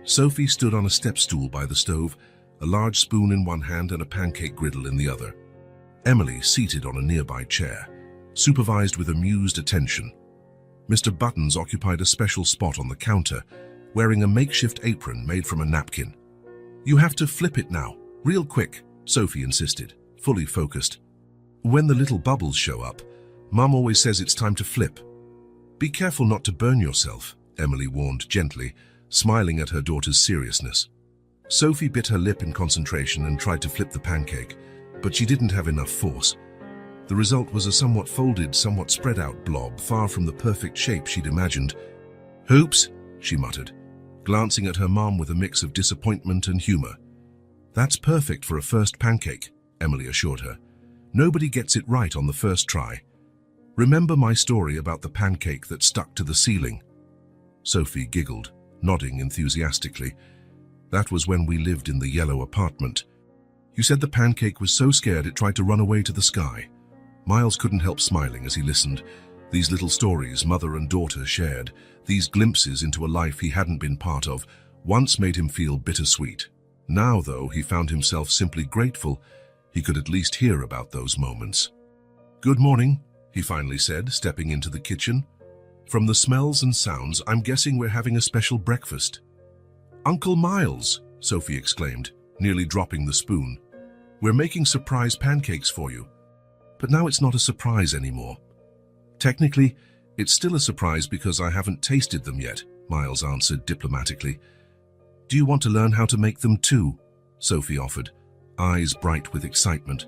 Sophie stood on a step stool by the stove, a large spoon in one hand and a pancake griddle in the other. Emily seated on a nearby chair, supervised with amused attention. Mr. Buttons occupied a special spot on the counter, wearing a makeshift apron made from a napkin. "You have to flip it now, real quick," Sophie insisted, fully focused. "When the little bubbles show up, Mum always says it's time to flip." "Be careful not to burn yourself," Emily warned gently, smiling at her daughter's seriousness. Sophie bit her lip in concentration and tried to flip the pancake, but she didn't have enough force. The result was a somewhat folded, somewhat spread out blob, far from the perfect shape she'd imagined. "Hoops," she muttered, glancing at her mom with a mix of disappointment and humor. "That's perfect for a first pancake," Emily assured her. "Nobody gets it right on the first try. Remember my story about the pancake that stuck to the ceiling?" Sophie giggled, nodding enthusiastically. That was when we lived in the yellow apartment. You said the pancake was so scared it tried to run away to the sky. Miles couldn't help smiling as he listened. These little stories mother and daughter shared, these glimpses into a life he hadn't been part of, once made him feel bittersweet. Now, though, he found himself simply grateful he could at least hear about those moments. "Good morning," he finally said, stepping into the kitchen. "From the smells and sounds, I'm guessing we're having a special breakfast." "Uncle Miles," Sophie exclaimed, nearly dropping the spoon. "We're making surprise pancakes for you." "But now it's not a surprise anymore." "Technically, it's still a surprise because I haven't tasted them yet," Miles answered diplomatically. "Do you want to learn how to make them too?" Sophie offered, eyes bright with excitement.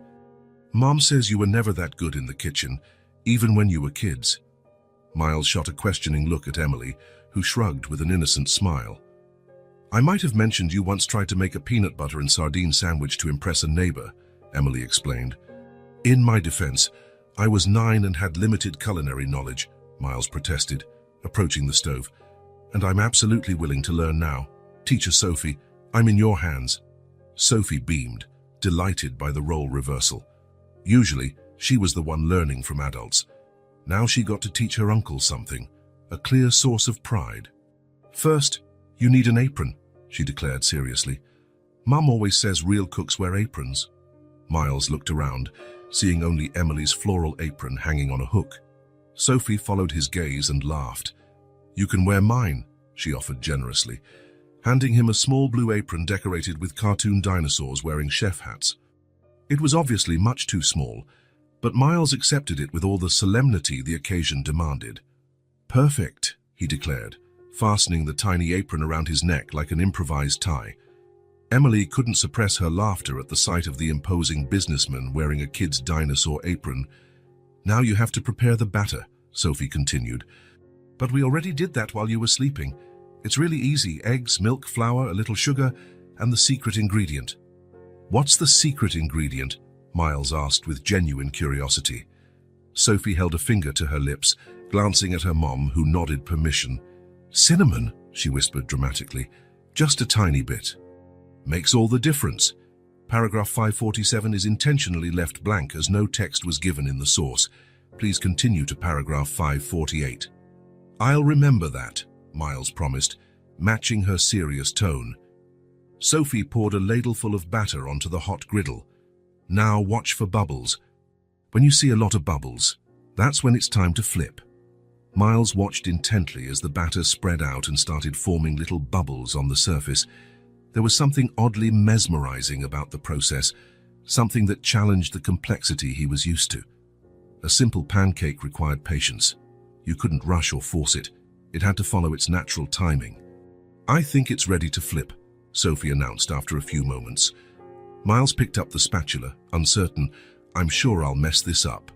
"Mom says you were never that good in the kitchen, even when you were kids." Miles shot a questioning look at Emily, who shrugged with an innocent smile. "I might have mentioned you once tried to make a peanut butter and sardine sandwich to impress a neighbor," Emily explained. "In my defense, I was 9 and had limited culinary knowledge," Miles protested, approaching the stove. "And I'm absolutely willing to learn now. Teacher Sophie, I'm in your hands." Sophie beamed, delighted by the role reversal. Usually, she was the one learning from adults. Now she got to teach her uncle something, a clear source of pride. "First, you need an apron," she declared seriously. "Mum always says real cooks wear aprons." Miles looked around, seeing only Emily's floral apron hanging on a hook. Sophie followed his gaze and laughed. "You can wear mine," she offered generously, handing him a small blue apron decorated with cartoon dinosaurs wearing chef hats. It was obviously much too small, but Miles accepted it with all the solemnity the occasion demanded. "Perfect," he declared, fastening the tiny apron around his neck like an improvised tie. Emily couldn't suppress her laughter at the sight of the imposing businessman wearing a kid's dinosaur apron. "Now you have to prepare the batter," Sophie continued. "But we already did that while you were sleeping. It's really easy: eggs, milk, flour, a little sugar, and the secret ingredient." "What's the secret ingredient?" Miles asked with genuine curiosity. Sophie held a finger to her lips, glancing at her mom, who nodded permission. "Cinnamon," she whispered dramatically. "Just a tiny bit." "Makes all the difference." Paragraph 547 is intentionally left blank as no text was given in the source. Please continue to paragraph 548. "I'll remember that," Miles promised, matching her serious tone. Sophie poured a ladleful of batter onto the hot griddle. "Now watch for bubbles. When you see a lot of bubbles, that's when it's time to flip." Miles watched intently as the batter spread out and started forming little bubbles on the surface. There was something oddly mesmerizing about the process, something that challenged the complexity he was used to. A simple pancake required patience. You couldn't rush or force it. It had to follow its natural timing. "I think it's ready to flip," Sophie announced after a few moments. Miles picked up the spatula, uncertain. "I'm sure I'll mess this up."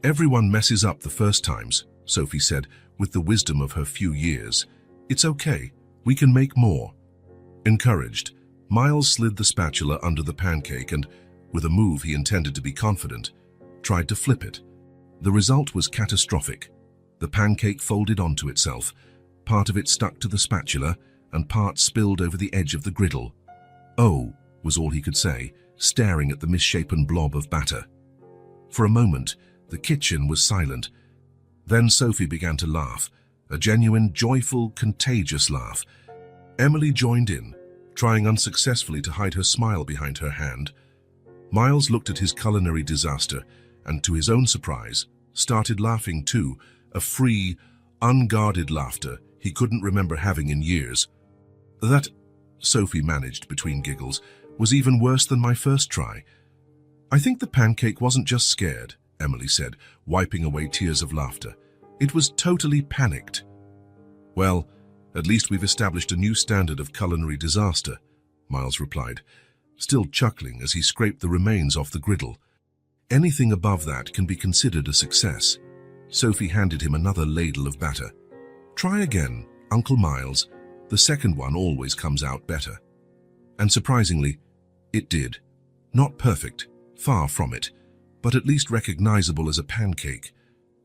"Everyone messes up the first times," Sophie said, with the wisdom of her few years. "It's okay. We can make more." Encouraged, Miles slid the spatula under the pancake and, with a move he intended to be confident, tried to flip it. The result was catastrophic. The pancake folded onto itself. Part of it stuck to the spatula, and part spilled over the edge of the griddle. "Oh," was all he could say, staring at the misshapen blob of batter. For a moment, the kitchen was silent. Then Sophie began to laugh, a genuine, joyful, contagious laugh. Emily joined in, trying unsuccessfully to hide her smile behind her hand. Miles looked at his culinary disaster and, to his own surprise, started laughing too, a free, unguarded laughter he couldn't remember having in years. "That," Sophie managed between giggles, "was even worse than my first try." "I think the pancake wasn't just scared," Emily said, wiping away tears of laughter. "It was totally panicked." "Well, at least we've established a new standard of culinary disaster," Miles replied, still chuckling as he scraped the remains off the griddle. "Anything above that can be considered a success." Sophie handed him another ladle of batter. "Try again, Uncle Miles. The second one always comes out better." And surprisingly, it did. Not perfect, far from it, but at least recognizable as a pancake.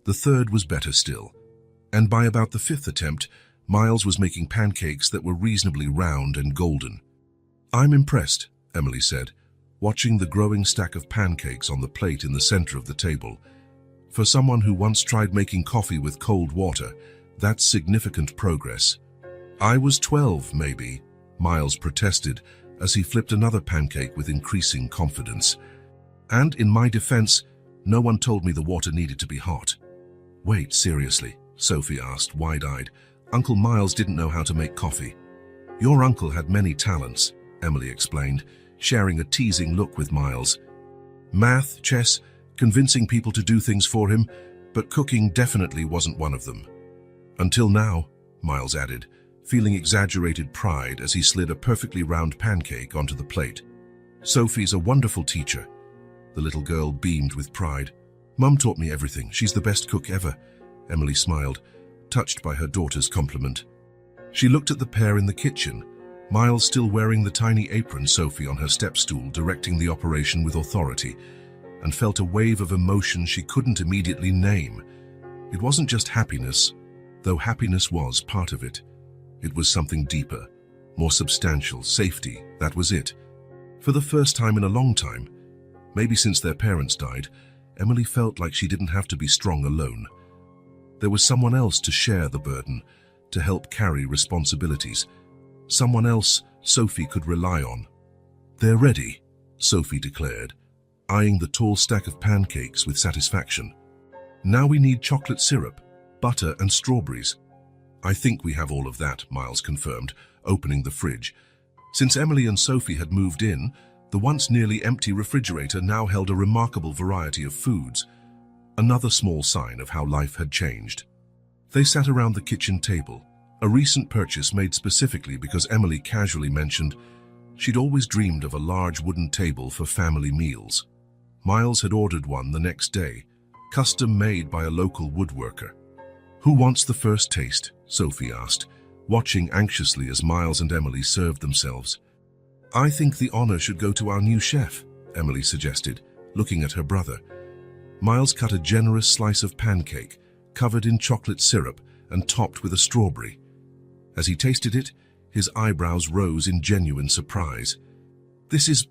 The third was better still, and by about the fifth attempt, Miles was making pancakes that were reasonably round and golden. "I'm impressed," Emily said, watching the growing stack of pancakes on the plate in the center of the table. "For someone who once tried making coffee with cold water, that's significant progress." "I was 12, maybe," Miles protested as he flipped another pancake with increasing confidence. "And in my defense, no one told me the water needed to be hot." "Wait, seriously?" Sophie asked, wide-eyed. "Uncle Miles didn't know how to make coffee." "Your uncle had many talents," Emily explained, sharing a teasing look with Miles. "Math, chess, convincing people to do things for him, but cooking definitely wasn't one of them." "Until now," Miles added, feeling exaggerated pride as he slid a perfectly round pancake onto the plate. "Sophie's a wonderful teacher." The little girl beamed with pride. "Mum taught me everything. She's the best cook ever." Emily smiled, touched by her daughter's compliment. She looked at the pair in the kitchen, Miles still wearing the tiny apron, Sophie on her step stool directing the operation with authority, and felt a wave of emotion she couldn't immediately name. It wasn't just happiness, though happiness was part of it. It was something deeper, more substantial, safety, that was it. For the first time in a long time, maybe since their parents died, Emily felt like she didn't have to be strong alone. There was someone else to share the burden, to help carry responsibilities. Someone else Sophie could rely on. "They're ready," Sophie declared, eyeing the tall stack of pancakes with satisfaction. "Now we need chocolate syrup, butter and strawberries." "I think we have all of that," Miles confirmed, opening the fridge. Since Emily and Sophie had moved in, the once nearly empty refrigerator now held a remarkable variety of foods, another small sign of how life had changed. They sat around the kitchen table, a recent purchase made specifically because Emily casually mentioned she'd always dreamed of a large wooden table for family meals. Miles had ordered one the next day, custom made by a local woodworker. "Who wants the first taste?" Sophie asked, watching anxiously as Miles and Emily served themselves. "I think the honor should go to our new chef," Emily suggested, looking at her brother. Miles cut a generous slice of pancake, covered in chocolate syrup and topped with a strawberry. As he tasted it, his eyebrows rose in genuine surprise. "This is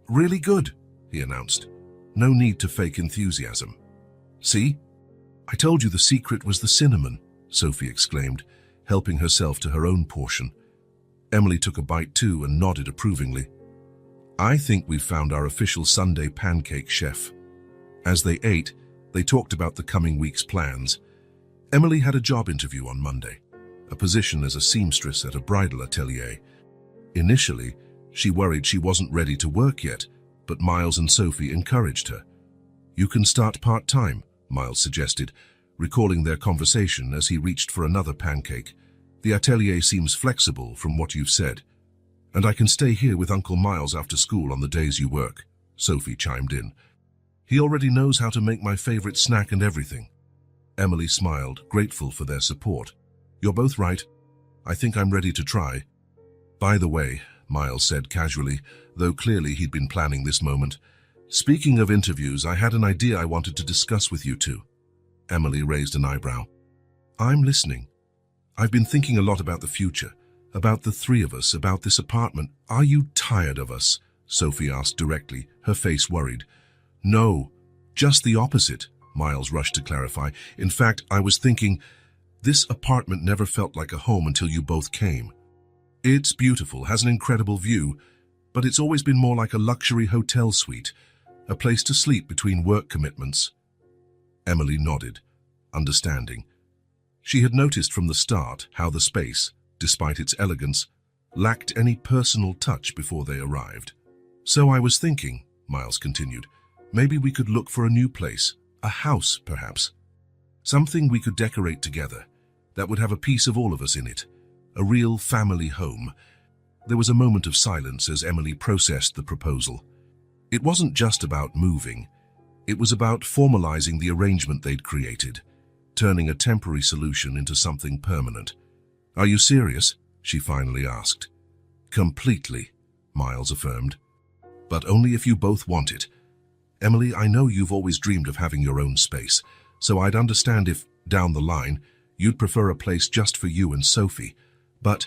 really good," he announced. No need to fake enthusiasm. "See? I told you the secret was the cinnamon," Sophie exclaimed, helping herself to her own portion. Emily took a bite too and nodded approvingly. "I think we've found our official Sunday pancake chef." As they ate, they talked about the coming week's plans. Emily had a job interview on Monday, a position as a seamstress at a bridal atelier. Initially, she worried she wasn't ready to work yet, but Miles and Sophie encouraged her. "You can start part-time," Miles suggested, recalling their conversation as he reached for another pancake. "The atelier seems flexible from what you've said. And I can stay here with Uncle Miles after school on the days you work," Sophie chimed in. "He already knows how to make my favorite snack and everything." Emily smiled, grateful for their support. "You're both right. I think I'm ready to try." "By the way," Miles said casually, though clearly he'd been planning this moment, "speaking of interviews, I had an idea I wanted to discuss with you two." Emily raised an eyebrow. "I'm listening." "I've been thinking a lot about the future, about the three of us, about this apartment. Are you tired of us?" Sophie asked directly, her face worried. "No, just the opposite," Miles rushed to clarify. "In fact, I was thinking, this apartment never felt like a home until you both came. It's beautiful, has an incredible view, but it's always been more like a luxury hotel suite, a place to sleep between work commitments." Emily nodded, understanding. She had noticed from the start how the space, despite its elegance, lacked any personal touch before they arrived. "So I was thinking," Miles continued, "maybe we could look for a new place, a house perhaps. Something we could decorate together, that would have a piece of all of us in it, a real family home." There was a moment of silence as Emily processed the proposal. It wasn't just about moving. It was about formalizing the arrangement they'd created, turning a temporary solution into something permanent. "Are you serious?" she finally asked. "Completely," Miles affirmed. "But only if you both want it. Emily, I know you've always dreamed of having your own space, so I'd understand if, down the line, You'd prefer a place just for you and Sophie. But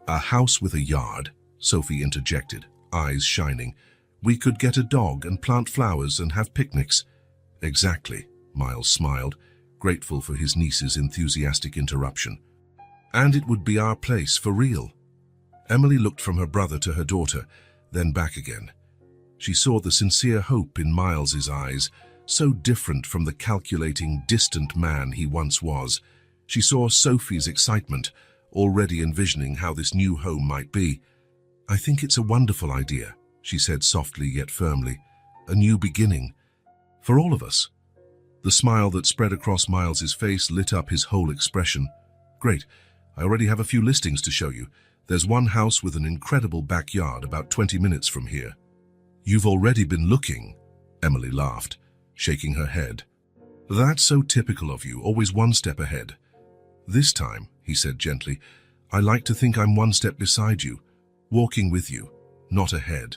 a house with a yard, Sophie interjected, eyes shining. We could get a dog and plant flowers and have picnics. Exactly, Miles smiled, grateful for his niece's enthusiastic interruption. And it would be our place for real. Emily looked from her brother to her daughter, then back again. She saw the sincere hope in Miles's eyes, so different from the calculating, distant man he once was. She saw Sophie's excitement, already envisioning how this new home might be. I think it's a wonderful idea, she said softly yet firmly. A new beginning. For all of us. The smile that spread across Miles's face lit up his whole expression. Great. I already have a few listings to show you. There's one house with an incredible backyard about 20 minutes from here. You've already been looking, Emily laughed, shaking her head. That's so typical of you, always one step ahead. This time, he said gently, I like to think I'm one step beside you, walking with you, not ahead.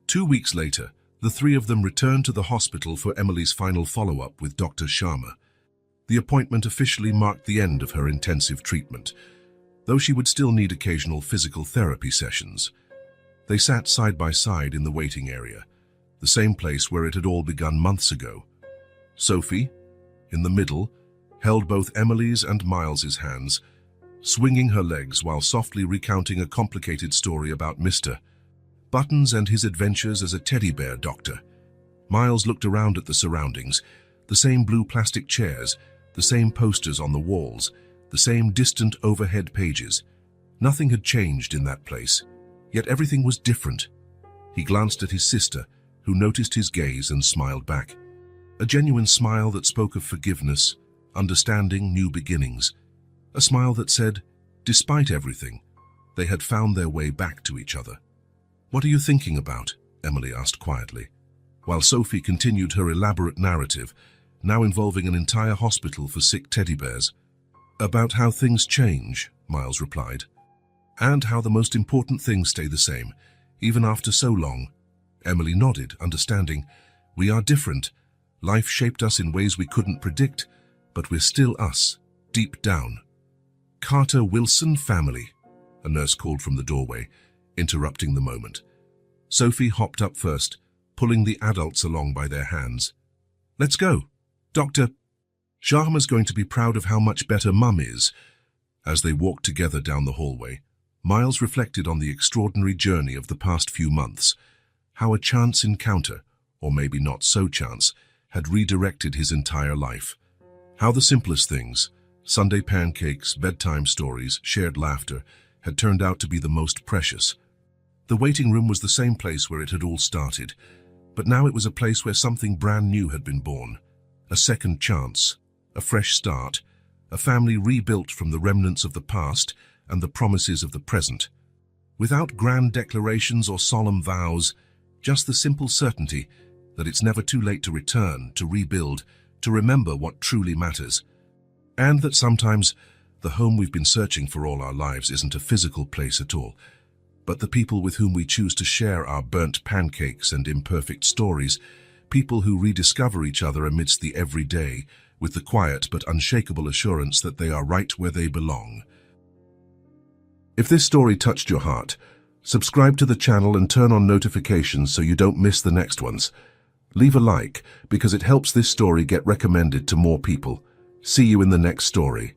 2 weeks later, the three of them returned to the hospital for Emily's final follow-up with Dr. Sharma. The appointment officially marked the end of her intensive treatment, though she would still need occasional physical therapy sessions. They sat side by side in the waiting area, the same place where it had all begun months ago. Sophie, in the middle, held both Emily's and Miles's hands, swinging her legs while softly recounting a complicated story about Mr. Buttons and his adventures as a teddy bear doctor. Miles looked around at the surroundings, the same blue plastic chairs, the same posters on the walls, the same distant overhead pages. Nothing had changed in that place, yet everything was different. He glanced at his sister, who noticed his gaze and smiled back. A genuine smile that spoke of forgiveness, understanding, new beginnings. A smile that said, despite everything, they had found their way back to each other. What are you thinking about? Emily asked quietly, while Sophie continued her elaborate narrative, now involving an entire hospital for sick teddy bears. About how things change, Miles replied, and how the most important things stay the same, even after so long. Emily nodded, understanding. We are different. Life shaped us in ways we couldn't predict, but we're still us, deep down. Carter Wilson family, a nurse called from the doorway, interrupting the moment. Sophie hopped up first, pulling the adults along by their hands. Let's go. Dr. Sharma's going to be proud of how much better Mum is. As they walked together down the hallway, Miles reflected on the extraordinary journey of the past few months, how a chance encounter, or maybe not so chance, had redirected his entire life. How the simplest things, Sunday pancakes, bedtime stories, shared laughter, had turned out to be the most precious. The waiting room was the same place where it had all started, but now it was a place where something brand new had been born. A second chance, a fresh start, a family rebuilt from the remnants of the past and the promises of the present. Without grand declarations or solemn vows, just the simple certainty that it's never too late to return, to rebuild, to remember what truly matters. And that sometimes the home we've been searching for all our lives isn't a physical place at all, but the people with whom we choose to share our burnt pancakes and imperfect stories, people who rediscover each other amidst the everyday, with the quiet but unshakable assurance that they are right where they belong. If this story touched your heart, subscribe to the channel and turn on notifications so you don't miss the next ones. Leave a like because it helps this story get recommended to more people. See you in the next story.